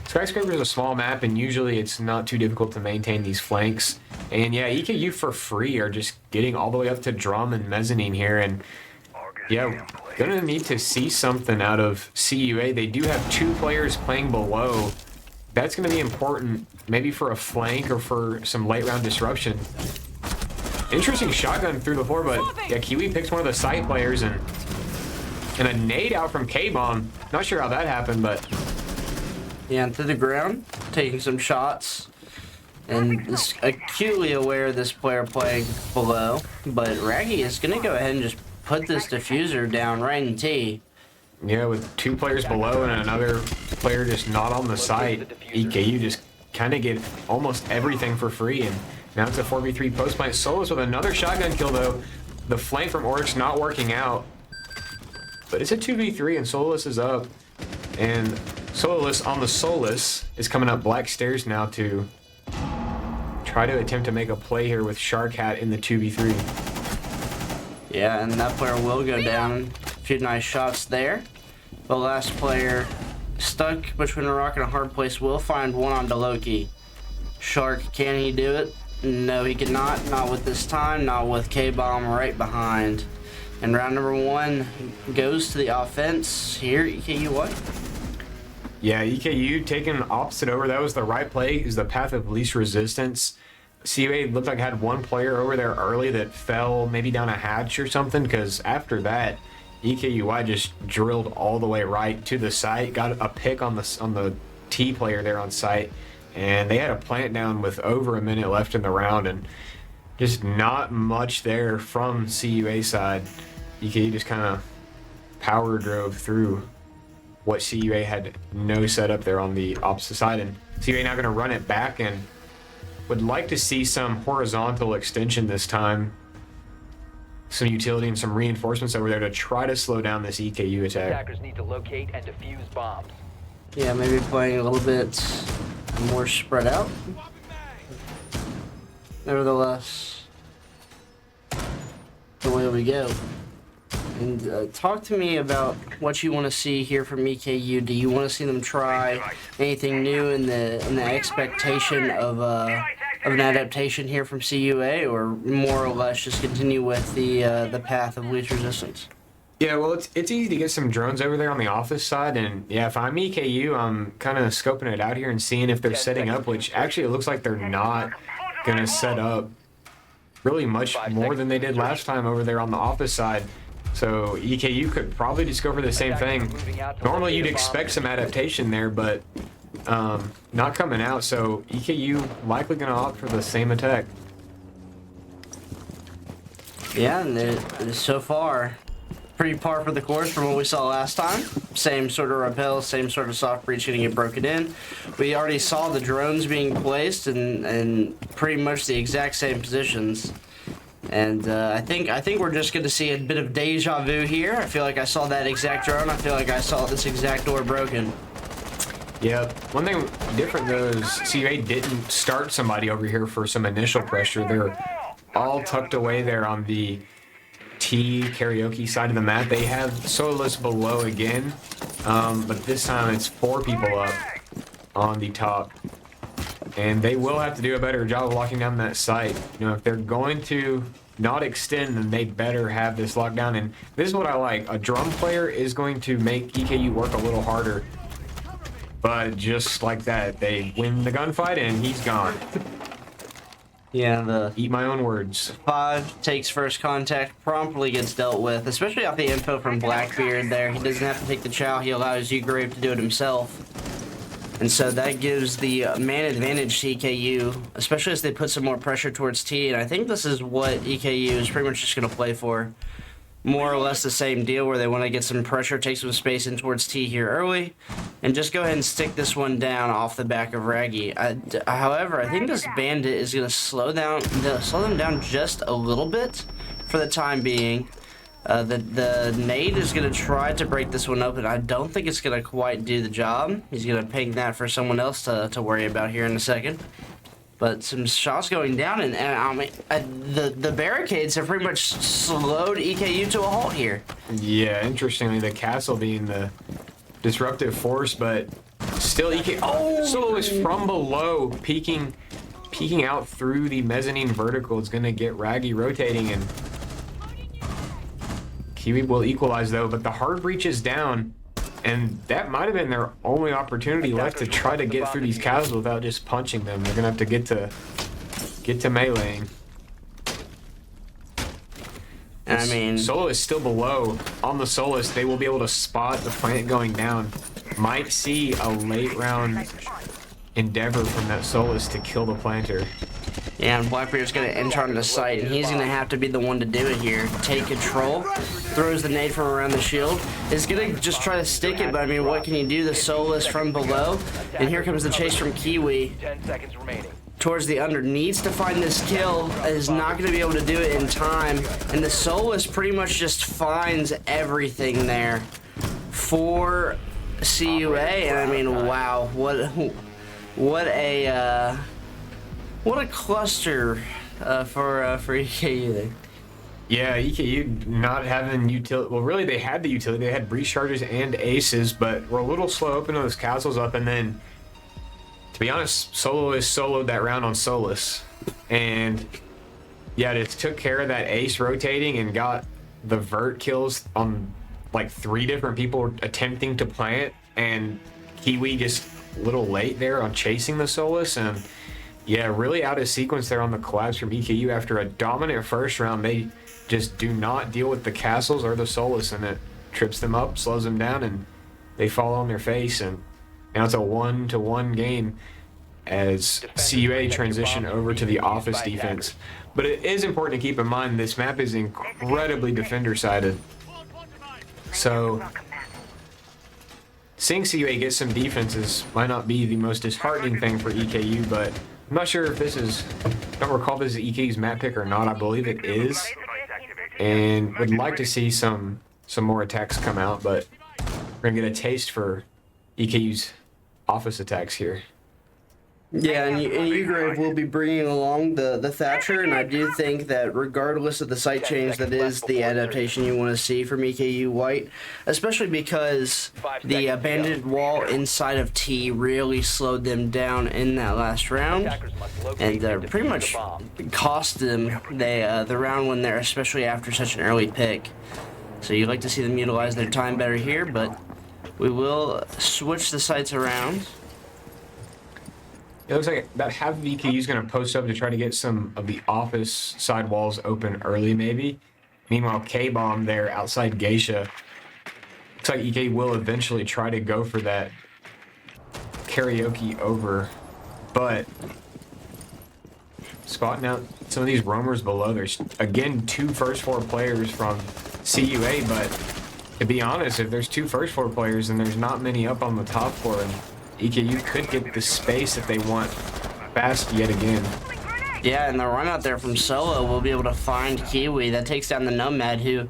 Skyscraper is a small map, and usually it's not too difficult to maintain these flanks. And yeah, EKU for free are just getting all the way up to drum and mezzanine here. And yeah, gonna need to see something out of CUA. They do have two players playing below. That's gonna be important, maybe for a flank or for some late round disruption. Interesting shotgun through the floor, but yeah, Kiwi picks one of the site players and a nade out from K-Bomb. Not sure how that happened, but Yeah, and through the ground, taking some shots. And is acutely aware of this player playing below. But Raggy is going to go ahead and just put this diffuser down right in T. yeah, with two players below and another player just not on the site, EKU just kind of get almost everything for free. And now it's a 4v3 post plant. Solus with another shotgun kill though. The flank from Oryx not working out. But it's a 2v3 and Solus is up. And Solus on the Solus is coming up black stairs now to try to attempt to make a play here with Shark Hat in the 2v3. Yeah, and that player will go down. A few nice shots there. The last player stuck between a rock and a hard place will find one on Deloki. Shark, can he do it? No, he cannot. Not with this time. Not with K-Bomb right behind. And round number one goes to the offense. Here, EKU what? Yeah, EKU taking opposite over. That was the right play. Is the path of least resistance. CUA looked like had one player over there early that fell maybe down a hatch or something, because after that, EKUI just drilled all the way right to the site, got a pick on the T player there on site, and they had a plant down with over a minute left in the round, and just not much there from CUA side. EKU just kind of power drove through what CUA had no setup there on the opposite side, and CUA now going to run it back and would like to see some horizontal extension this time, some utility and some reinforcements over there to try to slow down this EKU attack. Attackers need to locate and defuse bombs. Yeah, maybe playing a little bit more spread out. Nevertheless, away we go. And talk to me about what you want to see here from EKU. Do you want to see them try anything new in the expectation of an adaptation here from CUA, or more or less just continue with the path of least resistance? Yeah, well, it's easy to get some drones over there on the office side, and yeah, if I'm EKU, I'm kind of scoping it out here and seeing if they're setting up, which actually it looks like they're not going to set up really much more than they did last time over there on the office side. So EKU could probably just go for the same thing. Normally you'd expect some adaptation there, but not coming out, so EKU likely going to opt for the same attack. Yeah, and so far, pretty par for the course from what we saw last time. Same sort of rappel, same sort of soft breach getting it broken in. We already saw the drones being placed in pretty much the exact same positions. And I think we're just going to see a bit of deja vu here. I feel like I saw that exact drone. I feel like I saw this exact door broken. Yeah, one thing different though is CUA didn't start somebody over here for some initial pressure. They're all tucked away there on the T karaoke side of the map. They have soloists below again, but this time it's 4 people up on the top. And they will have to do a better job of locking down that site. You know, if they're going to not extend, then they better have this locked down. And this is what I like. A drum player is going to make EKU work a little harder. But just like that, they win the gunfight and he's gone. Yeah, the Eat my own words. 5 takes first contact, promptly gets dealt with, especially off the info from Blackbeard there. He doesn't have to take the chow, he allows Ugrave to do it himself. And so that gives the man advantage to EKU, especially as they put some more pressure towards T. And I think this is what EKU is pretty much just going to play for. More or less the same deal where they want to get some pressure, take some space in towards T here early, and just go ahead and stick this one down off the back of Raggy. However, I think this bandit is going to slow them down just a little bit for the time being. The nade is going to try to break this one open. I don't think it's going to quite do the job. He's going to ping that for someone else to worry about here in a second. But some shots going down, and I mean, the barricades have pretty much slowed EKU to a halt here. Yeah, interestingly, the castle being the disruptive force, but still EKU. Oh, soloist from below, peeking out through the mezzanine vertical. It's going to get Raggy rotating, and Kiwi will equalize though, but the hard breach is down, and that might have been their only opportunity left to try to get through these castles without just punching them. They're gonna have to get to meleeing. And I mean, Solo is still below. On the Solus, they will be able to spot the plant going down. Might see a late round endeavor from that Solus to kill the planter. yeah, and Blackbeard's going to enter on the site, and he's going to have to be the one to do it here. Take control, throws the nade from around the shield, is going to just try to stick it, but I mean, what can you do? The Solus from below, and here comes the chase from Kiwi. 10 seconds remaining. Towards the under, needs to find this kill, is not going to be able to do it in time, and the Solus pretty much just finds everything there for CUA, and I mean, wow, what a cluster for EKU there. Yeah, EKU not having utility. Well, really, they had the utility. They had breach charges and aces, but we're a little slow opening those castles up. And then, to be honest, Soloist soloed that round on Solus. And yeah, it took care of that ace rotating and got the vert kills on like 3 different people attempting to plant. And Kiwi just a little late there on chasing the Solus. And yeah, really out of sequence there on the collapse from EKU. After a dominant first round, they just do not deal with the castles or the Solus, and it trips them up, slows them down, and they fall on their face. And now it's a 1-1 game as CUA transition over to the office defense. But it is important to keep in mind this map is incredibly defender-sided. So seeing CUA get some defenses might not be the most disheartening thing for EKU, but I'm not sure if this is, I don't recall if this is EKU's map pick or not. I believe it is. And would like to see some more attacks come out, but we're gonna get a taste for EKU's office attacks here. Yeah, and Ugrave will be bringing along the Thatcher, and I do think that regardless of the site change, that is the adaptation you want to see from EKU White, especially because the abandoned wall inside of T really slowed them down in that last round, and pretty much cost them the round one there, especially after such an early pick. So you'd like to see them utilize their time better here, but we will switch the sites around. It looks like about half of EKU is going to post up to try to get some of the office side walls open early, maybe. Meanwhile, K-Bomb there outside Geisha. Looks like EKU will eventually try to go for that karaoke over, but spotting out some of these roamers below. There's, again, 2 first floor players from CUA, but to be honest, if there's 2 first floor players, then there's not many up on the top floor, and EKU could get the space that they want fast yet again. Yeah, and the run out there from Solo will be able to find Kiwi. That takes down the Nomad, who,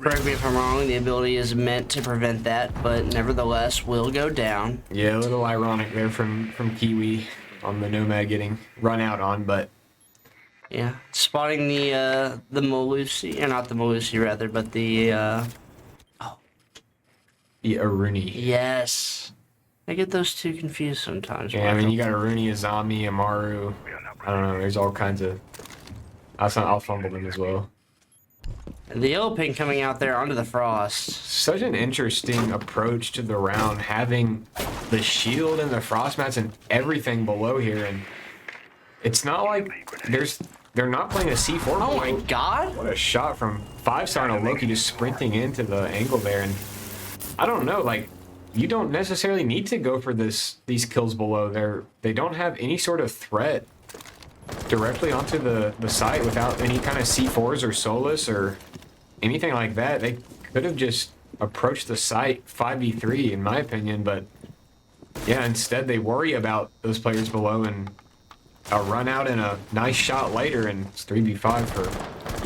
correct me if I'm wrong, the ability is meant to prevent that, but nevertheless will go down. Yeah, a little ironic there from Kiwi on the Nomad getting run out on, but Yeah, spotting the Malusi, or not the Malusi rather, but the Aruni. yes. I get those two confused sometimes. Yeah, I mean, you got Aruni, Azami, Amaru. I don't know, there's all kinds of... I'll fumble them as well. The yellow pink coming out there onto the frost. Such an interesting approach to the round, having the shield and the frost mats and everything below here, and it's not like they're not playing a C4 Oh my build. god! What a shot from 5-star and a Loki just sprinting into the angle there, and I don't know, like, you don't necessarily need to go for these kills below. They don't have any sort of threat directly onto the site without any kind of C4s or Solus or anything like that. They could have just approached the site 5v3 in my opinion, but yeah, instead they worry about those players below and a run out and a nice shot later, and it's 3v5 for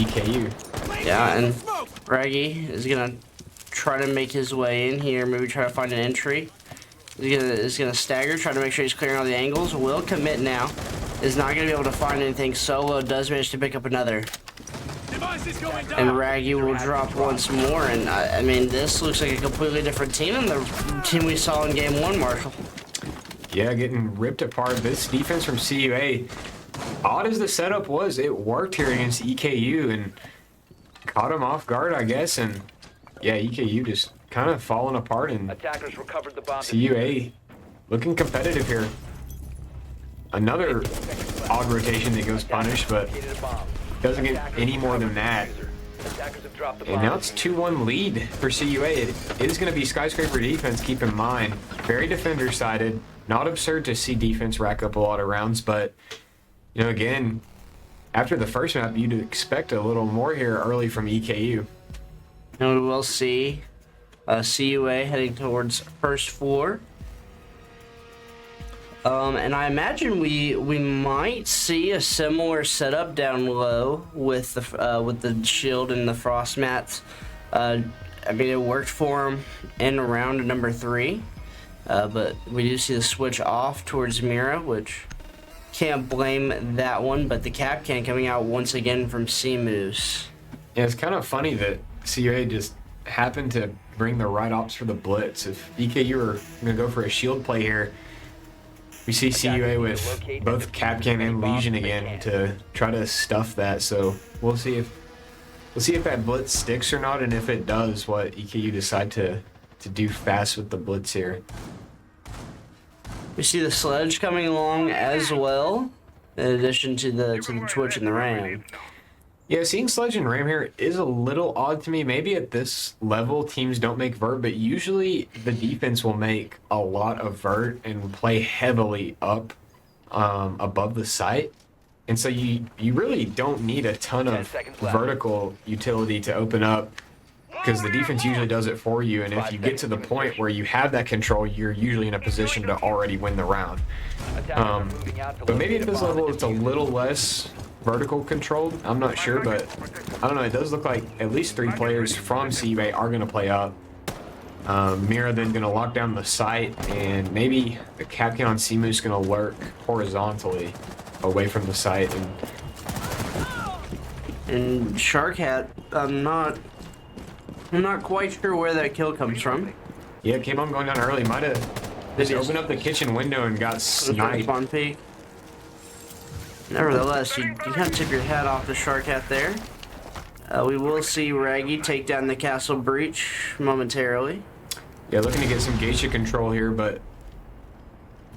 EKU. Yeah, and Raggy is gonna try to make his way in here, maybe try to find an entry. He's gonna stagger, try to make sure he's clearing all the angles. Will commit now. Is not gonna be able to find anything. Solo does manage to pick up another. And Raggy will drop once more, and I mean, this looks like a completely different team than the team we saw in game 1, Marshall. Yeah, getting ripped apart. This defense from CUA, odd as the setup was, it worked here against EKU and caught him off guard, I guess. And yeah, EKU just kind of falling apart, and Attackers recovered the bomb. CUA looking competitive here. Another odd rotation that goes punished, but doesn't get any more than that. And now it's 2-1 lead for CUA. It is going to be skyscraper defense, keep in mind. Very defender-sided. Not absurd to see defense rack up a lot of rounds, but, you know, again, after the first map, you'd expect a little more here early from EKU. And we will see CUA heading towards first floor. And I imagine we might see a similar setup down low with the shield and the frost mats. I mean, it worked for him in round number 3, but we do see the switch off towards Mira, which can't blame that one. But the cap can coming out once again from C-Moose. Yeah, it's kind of funny that CUA just happened to bring the right ops for the blitz. If EKU are going to go for a shield play here, we see CUA with both Capcan and Legion again to try to stuff that. So we'll see if that blitz sticks or not, and if it does, what EKU decide to do fast with the blitz here. We see the sledge coming along as well, in addition to the Twitch and the Ram. Yeah, seeing Sledge and Ram here is a little odd to me. Maybe at this level, teams don't make vert, but usually the defense will make a lot of vert and play heavily up above the site. And so you really don't need a ton of vertical utility to open up, because the defense usually does it for you. And if you get to the point where you have that control, you're usually in a position to already win the round. But maybe at this level, it's a little less vertical controlled. I'm not sure, but I don't know. It does look like at least 3 players from CUA are going to play up. Mira then going to lock down the site, and maybe the Capcan on C-Moose going to lurk horizontally away from the site. And Shark Hat, I'm not quite sure where that kill comes from. Yeah, came on going down early. Might have just opened up the kitchen window and got sniped. Spawn peek. Nevertheless, you can't tip your hat off to Shark Hat there. We will see Raggy take down the castle breach momentarily. Yeah, looking to get some Geisha control here, but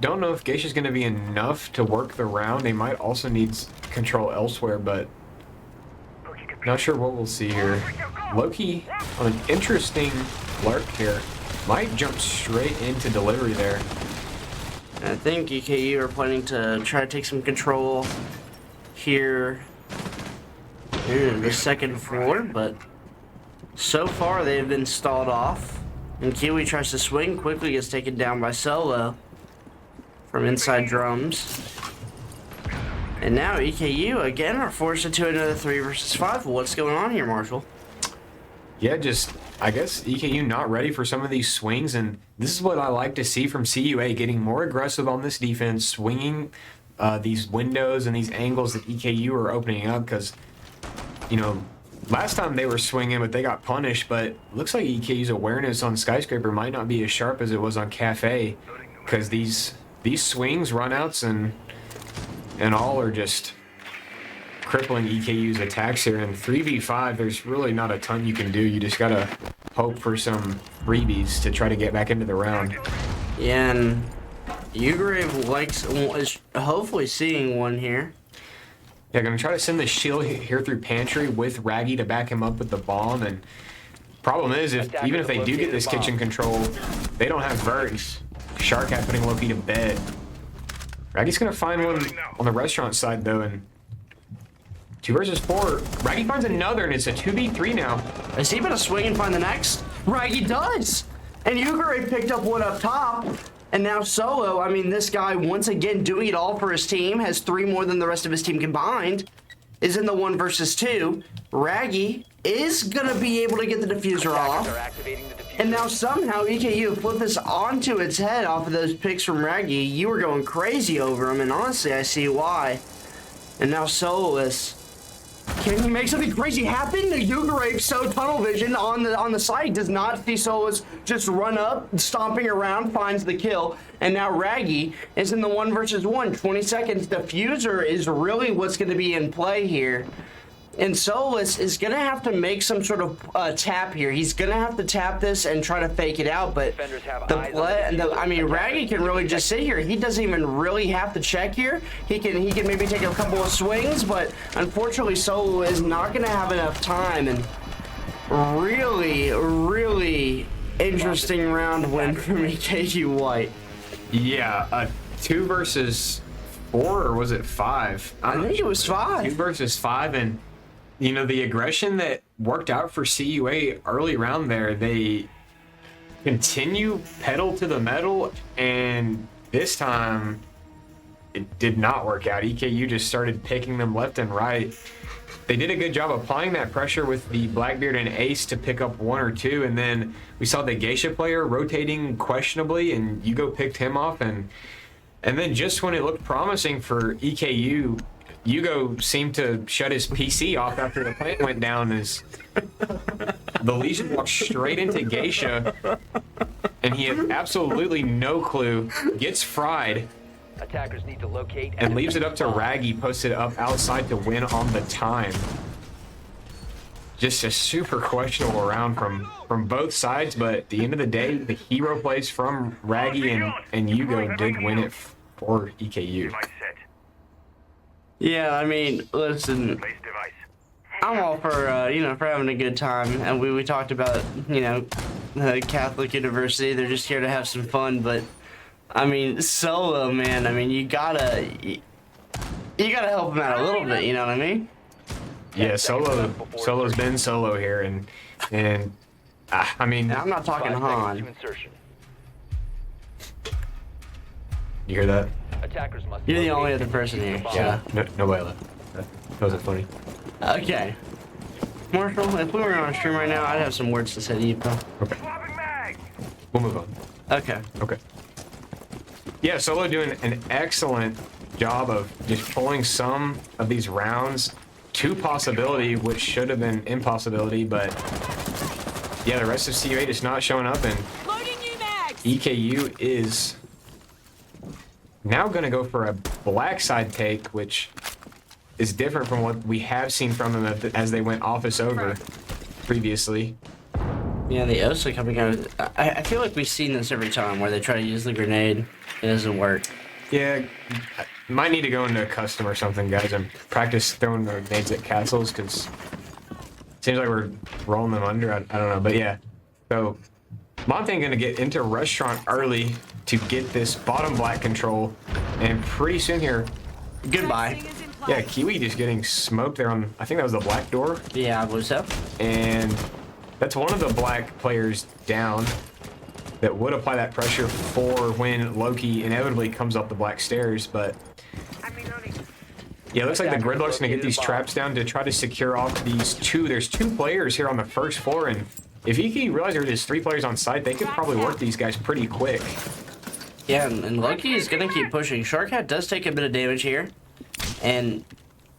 don't know if Geisha's going to be enough to work the round. They might also need control elsewhere, but not sure what we'll see here. Loki on an interesting lurk here. Might jump straight into delivery there. I think EKU are planning to try to take some control here in the second floor, but so far they've been stalled off. And Kiwi tries to swing, quickly gets taken down by Solo from inside drums. And now EKU again are forced into another 3 versus 5. What's going on here, Marshall? Yeah, just I guess EKU not ready for some of these swings, and this is what I like to see from CUA, getting more aggressive on this defense, swinging these windows and these angles that EKU are opening up, because, you know, last time they were swinging, but they got punished, but looks like EKU's awareness on Skyscraper might not be as sharp as it was on Cafe, because these swings, runouts, and all are just crippling EKU's attacks here. In 3v5, there's really not a ton you can do. You just gotta hope for some freebies to try to get back into the round. Yeah, and Ugrave is hopefully seeing one here. Yeah, gonna try to send the shield here through Pantry with Raggy to back him up with the bomb. And problem is, even if they do get this kitchen control, they don't have Vert. Shark Hat putting Loki to bed. Raggy's gonna find one on the restaurant side though, and 2 versus 4. Raggy finds another, and it's a 2v3 now. Is he gonna swing and find the next? Raggy does! And Ugrave picked up one up top. And now Solo, I mean, this guy, once again, doing it all for his team, has 3 more than the rest of his team combined, is in the 1 versus 2. Raggy is gonna be able to get the diffuser off. And now somehow EKU flipped this onto its head off of those picks from Raggy. You were going crazy over him, and honestly, I see why. And now Soloist. Can he make something crazy happen? The Ugrave so tunnel vision on the site does not see Solus just run up, stomping around, finds the kill. And now Raggy is in the 1 versus 1. 20 seconds. Diffuser is really what's going to be in play here. And Solus is going to have to make some sort of tap here. He's going to have to tap this and try to fake it out. But I mean, Raggy can really just sit here. He doesn't even really have to check here. He can maybe take a couple of swings, but unfortunately, Solo is not going to have enough time. And really interesting round win from EKU White. Yeah, 2 versus 4, or was it 5? I think it was 5. 2 versus 5, and you know, the aggression that worked out for CUA early round there, they continue pedal to the metal, and this time it did not work out. EKU just started picking them left and right. They did a good job applying that pressure with the Blackbeard and Ace to pick up 1 or 2, and then we saw the Geisha player rotating questionably, and Hugo picked him off, and then just when it looked promising for EKU, Hugo seemed to shut his PC off after the plant went down, as the Legion walked straight into Geisha, and he had absolutely no clue, gets fried, Attackers need to locate and leaves it up to Raggy, posted up outside to win on the time. Just a super questionable round from both sides, but at the end of the day, the hero plays from Raggy, and Hugo did win it for EKU. Yeah, I mean, listen, I'm all for, for having a good time. And we talked about, the Catholic University. They're just here to have some fun. But, I mean, Solo, man, I mean, you gotta help him out a little bit, you know what I mean? Yeah, Solo's been Solo here, and I mean... Now, I'm not talking Han. You hear that? Attackers must You're the only other person here. Yeah, nobody left. That wasn't funny. Okay. Marshall, if we were on a stream right now, I'd have some words to say to you, bro. Okay. We'll move on. Okay. Okay. Yeah, Solo doing an excellent job of just pulling some of these rounds to possibility, which should have been impossibility, but yeah, the rest of CUA just not showing up, and EKU is now going to go for a black side take, which is different from what we have seen from them as they went office over previously. Yeah, the Osa coming out. I feel like we've seen this every time where they try to use the grenade. It doesn't work. Yeah, I might need to go into custom or something, guys, and practice throwing the grenades at castles, because it seems like we're rolling them under. I don't know, but yeah. So Montaigne going to get into restaurant early to get this bottom black control, and pretty soon here, Goodbye. Yeah, Kiwi just getting smoked there on, I think that was the black door. Yeah, I believe so. And that's one of the black players down that would apply that pressure for when Loki inevitably comes up the black stairs. But yeah, it looks like the Gridlock's gonna get these traps down to try to secure off these two. There's 2 players here on the first floor, and if EKU realize there's 3 players on site, they could probably work these guys pretty quick. Yeah, and Loki is going to keep pushing. Sharkhat does take a bit of damage here, and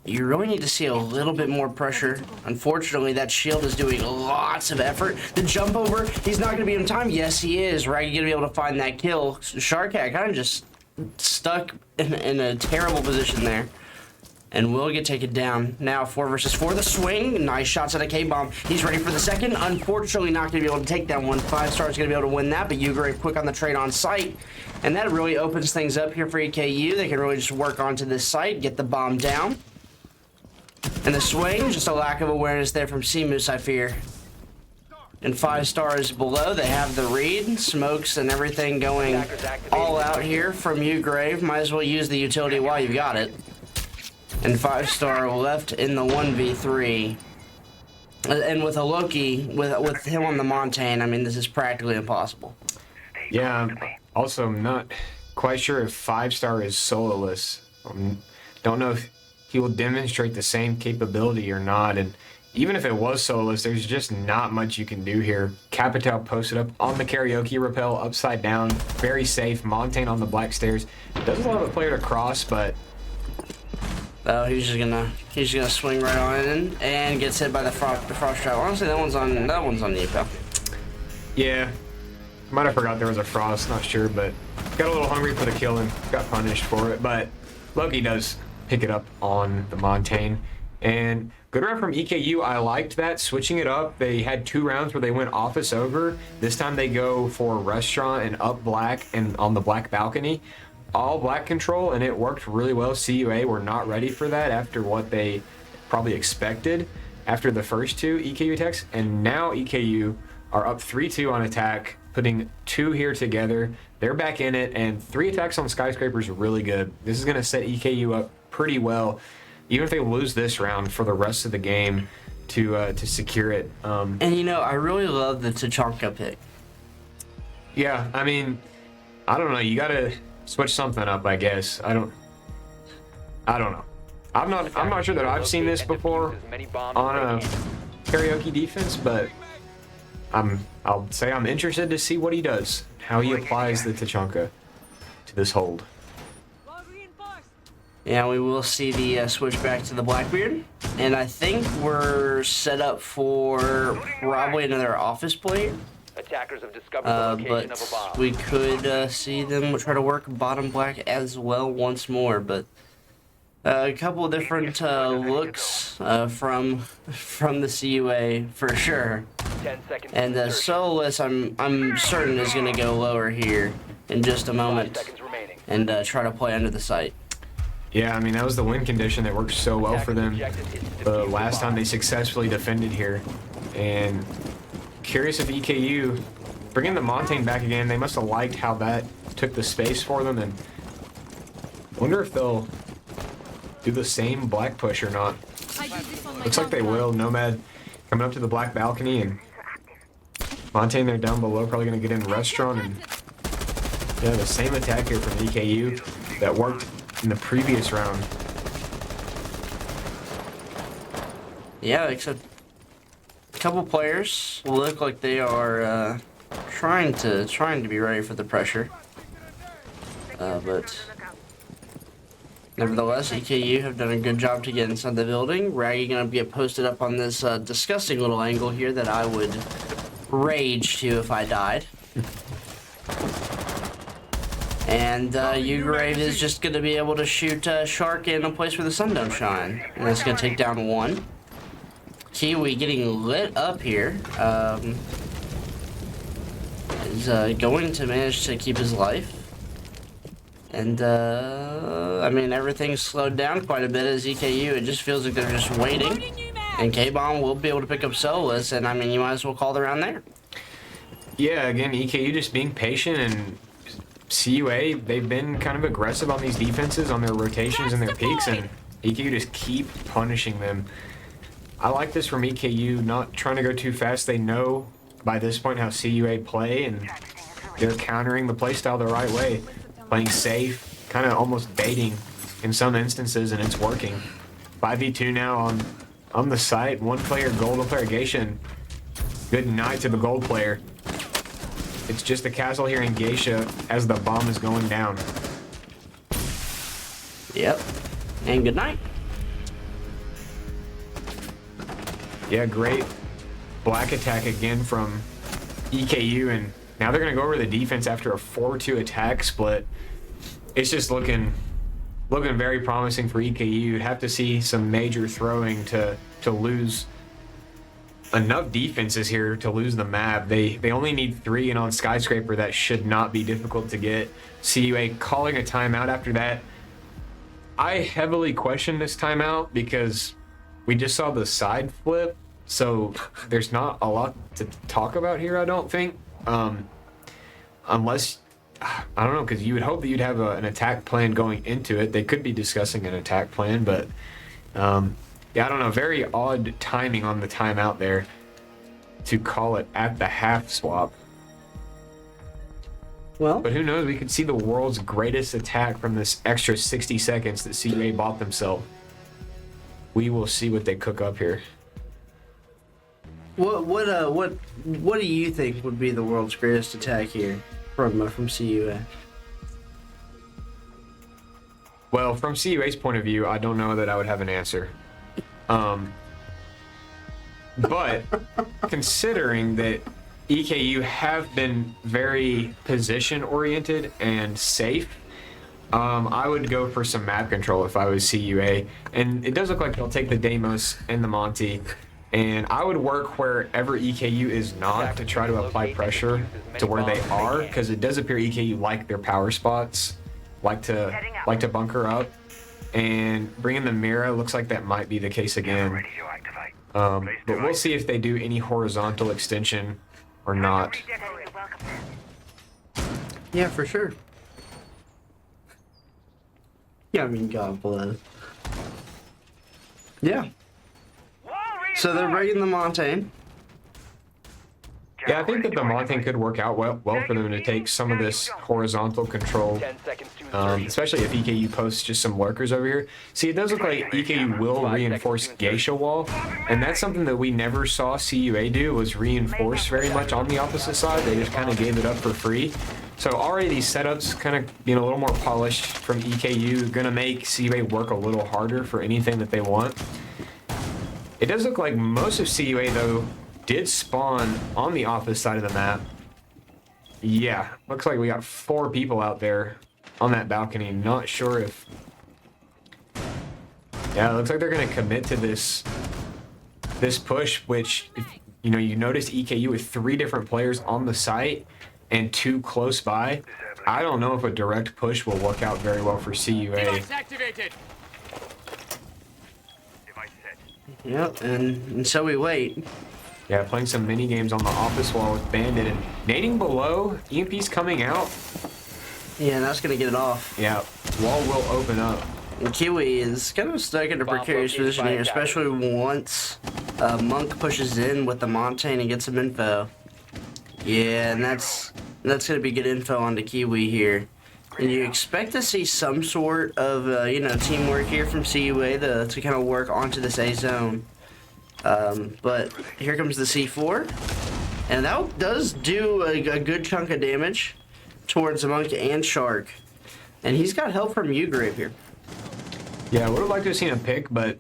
you really need to see a little bit more pressure. Unfortunately, that shield is doing lots of effort. The jump over, he's not going to be in time. Yes, he is. Raggy going to be able to find that kill. Sharkhat kind of just stuck in a terrible position there. And will get taken down. Now 4 versus 4. The swing. Nice shots at a K-bomb. He's ready for the second. Unfortunately, not going to be able to take that one. 5 stars going to be able to win that, but Ugrave quick on the trade on site. And that really opens things up here for EKU. They can really just work onto this site, get the bomb down. And the swing, just a lack of awareness there from Seamoose, I fear. And 5 stars below, they have the read, smokes and everything going all out here from Ugrave. Might as well use the utility while you've got it. And 5 star left in the 1v3. And with a Loki, with him on the Montane, I mean, this is practically impossible. Yeah, also I'm not quite sure if 5 star is sololess. Don't know if he will demonstrate the same capability or not. And even if it was sololess, there's just not much you can do here. Capital posted up on the karaoke rappel, upside down, very safe. Montane on the black stairs. Doesn't allow the player to cross, but Oh, he's just gonna swing right on in and gets hit by the frost trap. Honestly, that one's on Nico. yeah, might have forgot there was a frost. Not sure, but got a little hungry for the kill and got punished for it. But Loki does pick it up on the Montane. And good round from EKU. I liked that, switching it up. They had 2 rounds where they went office over. This time they go for restaurant and up black and on the black balcony. All black control, and it worked really well. CUA were not ready for that after what they probably expected after the first 2 EKU attacks. And now EKU are up 3-2 on attack, putting 2 here together. They're back in it, and 3 attacks on Skyscraper is really good. This is going to set EKU up pretty well, even if they lose this round, for the rest of the game to secure it. And you know, I really love the Tachanka pick. Yeah, I mean, I don't know. You got to switch something up, I guess. I don't know. I'm not sure that I've seen this before on a karaoke defense, but I'll say I'm interested to see what he does, how he applies the Tachanka to this hold. Yeah, we will see the switch back to the Blackbeard, and I think we're set up for probably another office player. Attackers have discovered the location of a bomb. But we could see them try to work bottom black as well once more. But a couple of different looks from the CUA for sure. 10 seconds. And Solus, I'm certain is going to go lower here in just a 5 moment seconds remaining. and try to play under the site. Yeah, I mean, that was the win condition that worked so well for them the last time they successfully defended here. And curious if EKU bringing the Montane back again, they must have liked how that took the space for them, and wonder if they'll do the same black push or not. Looks like they will. Nomad coming up to the black balcony, and Montane there down below, probably going to get in restaurant. And yeah, the same attack here from EKU that worked in the previous round. Yeah, except a couple players look like they are trying to be ready for the pressure, but nevertheless, EKU have done a good job to get inside the building. Raggy gonna get posted up on this disgusting little angle here that I would rage to if I died. And Ugrave is just gonna be able to shoot Shark in a place where the sun don't shine, and that's gonna take down 1. Kiwi getting lit up here. Is going to manage to keep his life. And, I mean, everything's slowed down quite a bit as EKU. It just feels like they're just waiting. And K-Bomb will be able to pick up Solus, and, I mean, you might as well call the round there. Yeah, again, EKU just being patient, and CUA, they've been kind of aggressive on these defenses, on their rotations and their peaks, and EKU just keep punishing them. I like this from EKU, not trying to go too fast. They know by this point how CUA play, and they're countering the playstyle the right way. Playing safe, kind of almost baiting in some instances, and it's working. 5v2 now on the site. One player gold, one player Geisha. And good night to the gold player. It's just the castle here in Geisha as the bomb is going down. Yep. And good night. Yeah, great black attack again from EKU, and now they're going to go over the defense after a 4-2 attack split. It's just looking very promising for EKU. You'd have to see some major throwing to lose enough defenses here to lose the map. They only need 3, and on Skyscraper that should not be difficult to get. CUA calling a timeout after that. I heavily question this timeout because we just saw the side flip, so there's not a lot to talk about here, I don't think. Unless, I don't know, because you would hope that you'd have an attack plan going into it. They could be discussing an attack plan, but yeah, I don't know. Very odd timing on the timeout there to call it at the half swap. Well, But who knows? We could see the world's greatest attack from this extra 60 seconds that CUA bought themselves. We will see what they cook up here. what do you think would be the world's greatest attack here from CUA? Well, from CUA's point of view, I don't know that I would have an answer. But considering that EKU have been very position oriented and safe, I would go for some map control if I was CUA. And it does look like they'll take the Deimos and the Monty. And I would work wherever EKU is not to try to apply pressure to where they are, because it does appear EKU like their power spots, like to bunker up. And bringing the Mira looks like that might be the case again. But we'll see if they do any horizontal extension or not. Yeah, for sure. Yeah, I mean, God bless. Yeah. So they're bringing the Montaigne. Yeah, I think that the Montaigne could work out well for them to take some of this horizontal control, 10 seconds to insertion. especially if EKU posts just some lurkers over here. See, it does look like EKU will reinforce Geisha wall, and that's something that we never saw CUA do, was reinforce very much on the opposite side. They just kind of gave it up for free. So already these setups kind of being a little more polished from EKU, gonna make CUA work a little harder for anything that they want. It does look like most of CUA, though, did spawn on the opposite side of the map. Yeah, looks like we got 4 people out there on that balcony. Not sure if... Yeah, it looks like they're going to commit to this push, which, you notice EKU with 3 different players on the site and 2 close by. I don't know if a direct push will work out very well for CUA. Yep, and so we wait. Yeah, playing some mini games on the office wall with Bandit and nading below. EMP's coming out. Yeah, and that's gonna get it off. Yeah, wall will open up. And Kiwi is kind of stuck in a precarious position here, especially once Monk pushes in with the Montaigne and gets some info. Yeah, and that's gonna be good info on the Kiwi here. And you expect to see some sort of teamwork here from CUA to kind of work onto this A zone. But here comes the C4, and that does do a good chunk of damage towards Monk and Shark. And he's got help from Ugrave here. Yeah, I would have liked to have seen a pick, but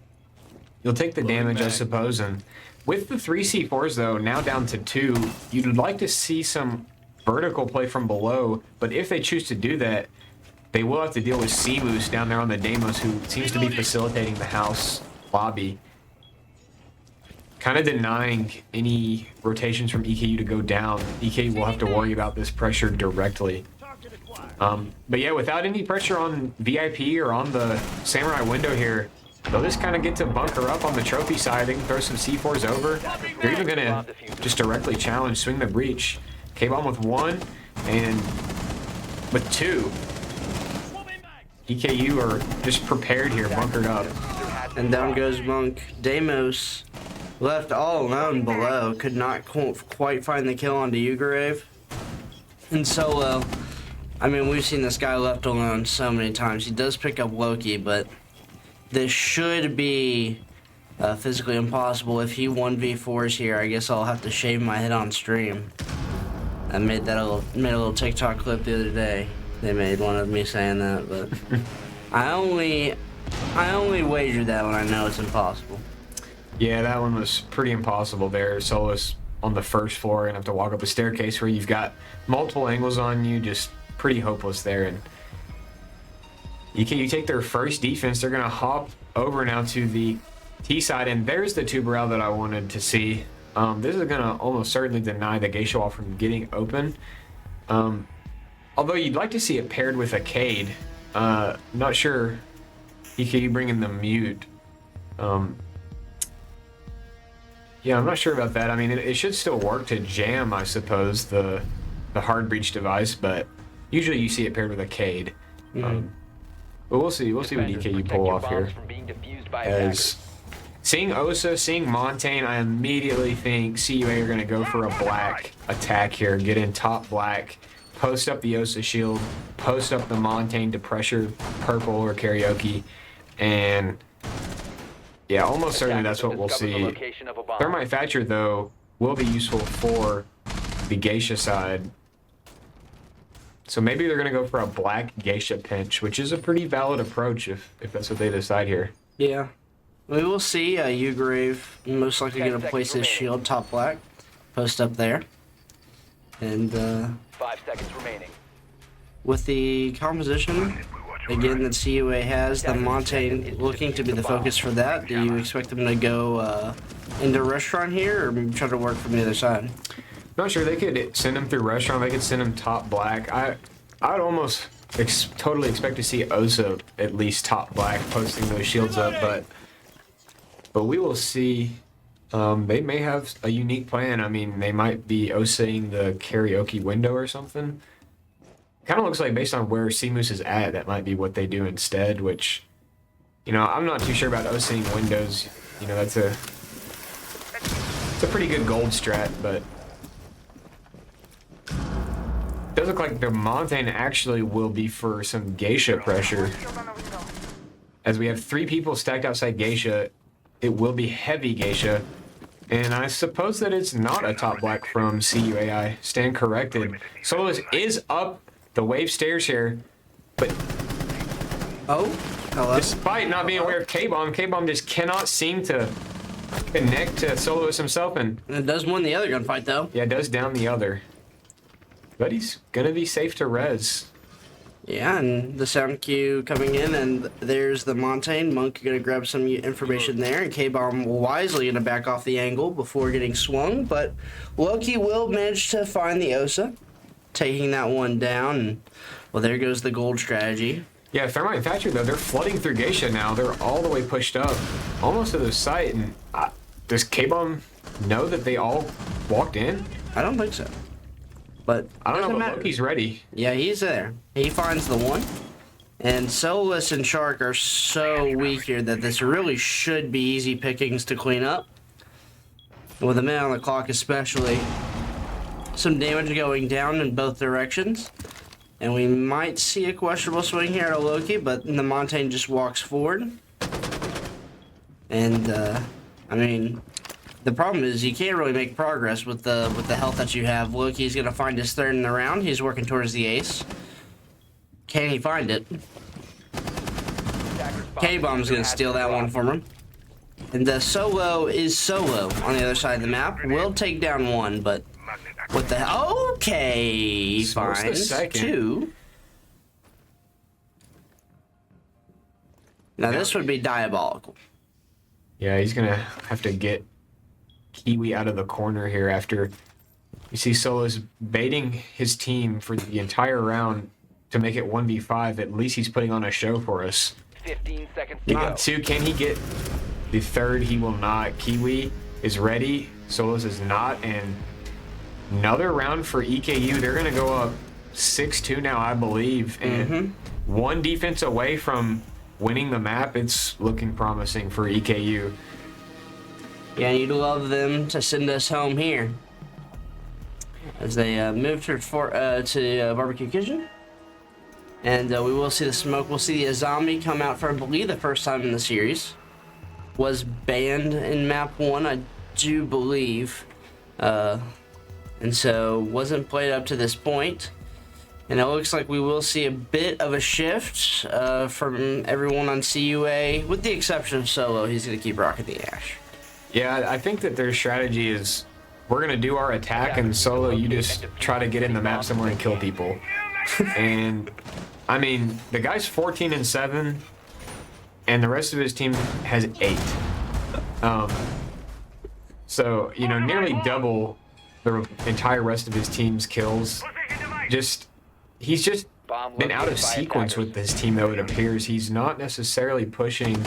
you'll take the damage, I suppose. And with the 3 C4s, though, now down to 2, you'd like to see some vertical play from below. But if they choose to do that, they will have to deal with Seamoose down there on the Deimos, who seems to be facilitating the house lobby. Kind of denying any rotations from EKU to go down. EKU will have to worry about this pressure directly. But yeah, without any pressure on VIP or on the Samurai window here, they'll just kind of get to bunker up on the trophy side. They can throw some C4s over. They're even going to just directly challenge, swing the breach. K-Bomb with 1, and with 2. EKU are just prepared here, bunkered up. And down goes Monk. Deimos left all alone below. Could not quite find the kill onto Ugrave. And Solo, I mean, we've seen this guy left alone so many times. He does pick up Loki, but this should be physically impossible. If he 1v4s here, I guess I'll have to shave my head on stream. I made a little TikTok clip the other day. They made one of me saying that, but I only wager that when I know it's impossible. Yeah, that one was pretty impossible there. Solo's on the first floor and have to walk up a staircase where you've got multiple angles on you, just pretty hopeless there. And EKU take their first defense. They're gonna hop over now to the T side, and there's the tuber that I wanted to see. This is gonna almost certainly deny the Geisha wall from getting open. Although you'd like to see it paired with a Cade. Not sure EKU bringing the mute. Yeah, I'm not sure about that. I mean, it should still work to jam, I suppose, the hard breach device, but usually you see it paired with a Cade. But we'll see what EKU pull off here. As seeing Osa, seeing Montaigne, I immediately think CUA are going to go for a black attack here. Get in top black, post up the Osa shield, post up the Montaigne to pressure purple or karaoke, and yeah, almost certainly that's what we'll see. Thermite Thatcher, though, will be useful for the Geisha side. So maybe they're going to go for a black Geisha pinch, which is a pretty valid approach if that's what they decide here. Yeah. We will see. Ugrave most likely going to place his shield top black. Post up there. And 5 seconds remaining. with the composition, again, that CUA has, the Montaigne looking to be the focus for that. Do you expect them to go into restaurant here, or try to work from the other side? Not sure. They could send him through restaurant. They could send him top black. I'd almost totally expect to see Osa at least top black posting those shields up, but we will see. They may have a unique plan. I mean, they might be Osaing the karaoke window or something. Kind of looks like, based on where Seamoose is at, that might be what they do instead, which, you know, I'm not too sure about Osaing windows. You know, it's a pretty good gold strat, but it does look like the Montaigne actually will be for some Geisha pressure. As we have 3 people stacked outside Geisha, it will be heavy Geisha. And I suppose that it's not a top black from CUAI. Stand corrected. Solus is up the wave stairs here, but Oh, hello. despite not being aware of K-Bomb, K-Bomb just cannot seem to connect to Soloist himself, and It does win the other gunfight, though. yeah, does down the other. But he's gonna be safe to res. Yeah, and the sound cue coming in, and there's the Montaigne. Monk gonna grab some information there, and K-Bomb wisely gonna back off the angle before getting swung, but Loki will manage to find the Osa, taking that one down, and, well, there goes the gold strategy. Yeah, Thermite and Thatcher, though, they're flooding through Geisha now. They're all the way pushed up, almost to the site, and does K-Bomb know that they all walked in? I don't think so. But I don't know, doesn't but matter. Loki's ready. Yeah, he's there. He finds the one. And Solus and Shark are so weak here that this really should be easy pickings to clean up. With a minute on the clock especially. Some damage going down in both directions. And we might see a questionable swing here at Loki, but the Montaigne just walks forward. And, I mean, the problem is you can't really make progress with the health that you have. Loki's gonna find his third in the round. He's working towards the ace. Can he find it? K-Bomb's gonna steal that one from him. And the Solo is Solo on the other side of the map. Will take down one, but what the hell? Okay, Smokes the finds second. 2. Now this would be diabolical. Yeah, he's gonna have to get Kiwi out of the corner here after you see Solo's baiting his team for the entire round to make it 1v5. At least he's putting on a show for us. 15 seconds He to go. got 2. Can he get the third? He will not. Kiwi is ready. Solos is not. And another round for EKU. They're going to go up 6-2 now, I believe. And one defense away from winning the map, it's looking promising for EKU. Yeah, you'd love them to send us home here as they move to Barbecue Kitchen. And we will see the smoke. We'll see the Azami come out for, I believe, the first time in the series. Was banned in map 1, I do believe. And so wasn't played up to this point. And it looks like we will see a bit of a shift from everyone on CUA, with the exception of Solo. He's going to keep rocking the Ash. Yeah, I think that their strategy is we're going to do our attack, and Solo, you just try to get in the map somewhere and kill people. And, I mean, the guy's 14-7, and the rest of his team has 8. So, you know, nearly double the entire rest of his team's kills. He's just been out of sequence with this team, though, it appears. He's not necessarily pushing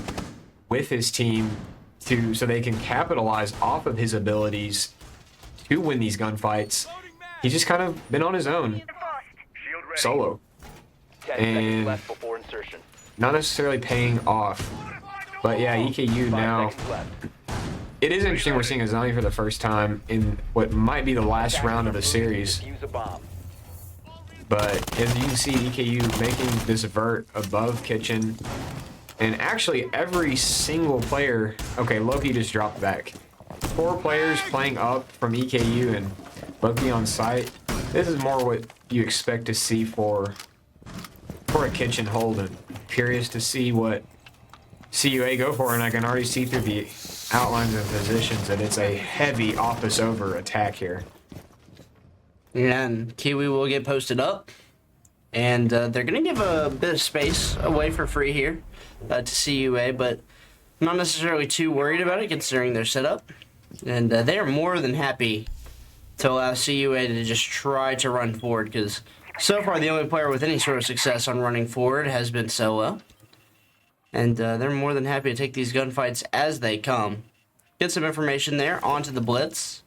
with his team so they can capitalize off of his abilities to win these gunfights. He's just kind of been on his own, solo, 10 seconds and left before insertion. not necessarily paying off. But yeah, EKU 5 now. seconds left. It is interesting we're seeing Azami for the first time in what might be the last round of the series. Defuse a bomb. But as you can see, EKU making this vert above Kitchen. And actually every single player... Okay, Loki just dropped back. 4 players playing up from EKU and Loki on site. This is more what you expect to see for a Kitchen hold. And curious to see what CUA go for. And I can already see through the outlines and positions that it's a heavy office over attack here. And Kiwi will get posted up. And they're going to give a bit of space away for free here to CUA, but not necessarily too worried about it considering their setup. And they are more than happy to allow CUA to just try to run forward, because so far the only player with any sort of success on running forward has been Solo. And they're more than happy to take these gunfights as they come. Get some information there onto the Blitz.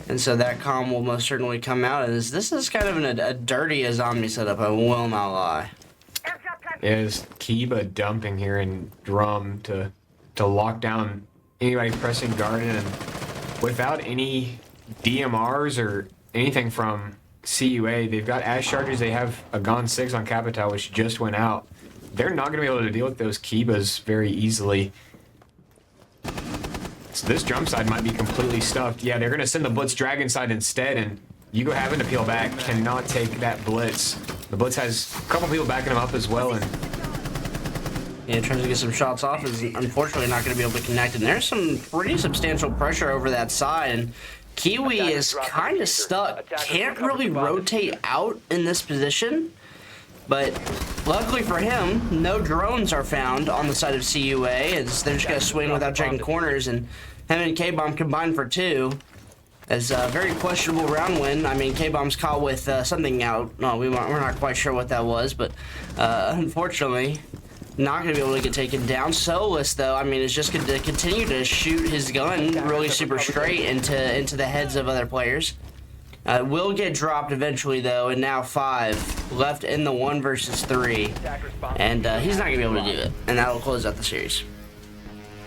And so that comm will most certainly come out. As this is kind of a dirty Azami setup, I will not lie. Is Kiba dumping here in Drum to lock down anybody pressing Garden, and without any DMRs or anything from CUA, they've got Ash Chargers, they have a Gon 6 on Capital, which just went out. They're not going to be able to deal with those Kibas very easily. So this Drum side might be completely stuffed. Yeah, they're going to send the Blitz Dragon side instead, and Yugo having to peel back cannot take that Blitz. The Blitz has a couple people backing him up as well, and Yeah, trying to get some shots off is unfortunately not going to be able to connect. And there's some pretty substantial pressure over that side. And Kiwi is kind of stuck. Can't really rotate out in this position. But luckily for him, no drones are found on the side of CUA, as they're just going to swing without checking corners. And him and K-Bomb combined for 2. As a very questionable round win. I mean, K-Bomb's caught with something out. No, we're not quite sure what that was. But unfortunately, not going to be able to get taken down. Solus, though, I mean, is just going to continue to shoot his gun really super straight into the heads of other players. Will get dropped eventually, though, and now 5 left in the 1 versus 3. And he's not going to be able to do it. And that'll close out the series.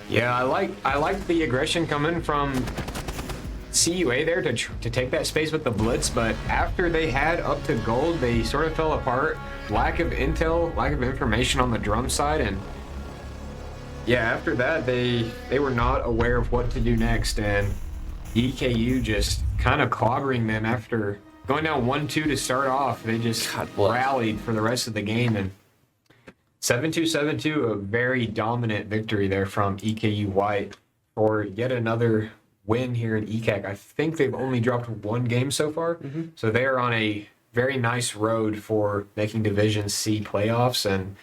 yeah, I like the aggression coming from CUA there to take that space with the Blitz, but after they had up to gold, they sort of fell apart. Lack of intel, lack of information on the Drum side, and yeah, after that they were not aware of what to do next, and EKU just kind of clobbering them after going down 1-2 to start off. They just rallied for the rest of the game, and 7-2, 7-2, a very dominant victory there from EKU White for yet another win here in ECAC. I think they've only dropped 1 game so far, so they are on a very nice road for making Division C playoffs and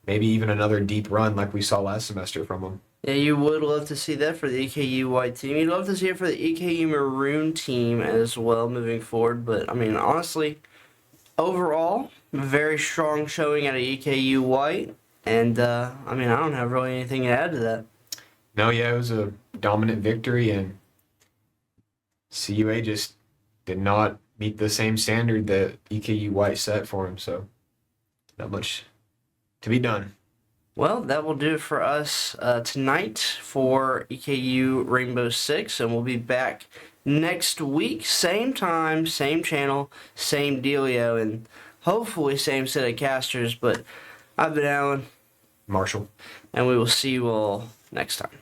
maybe even another deep run like we saw last semester from them. Yeah, you would love to see that for the EKU White team. You'd love to see it for the EKU Maroon team as well moving forward. But, I mean, honestly, overall, very strong showing out of EKU White. And, I mean, I don't have really anything to add to that. No, yeah, it was a dominant victory, and CUA just did not meet the same standard that EKU White set for him, so not much to be done. Well, that will do it for us tonight for EKU Rainbow Six, and we'll be back next week, same time, same channel, same dealio, and hopefully same set of casters. But I've been Alan, Marshall. and we will see you all next time.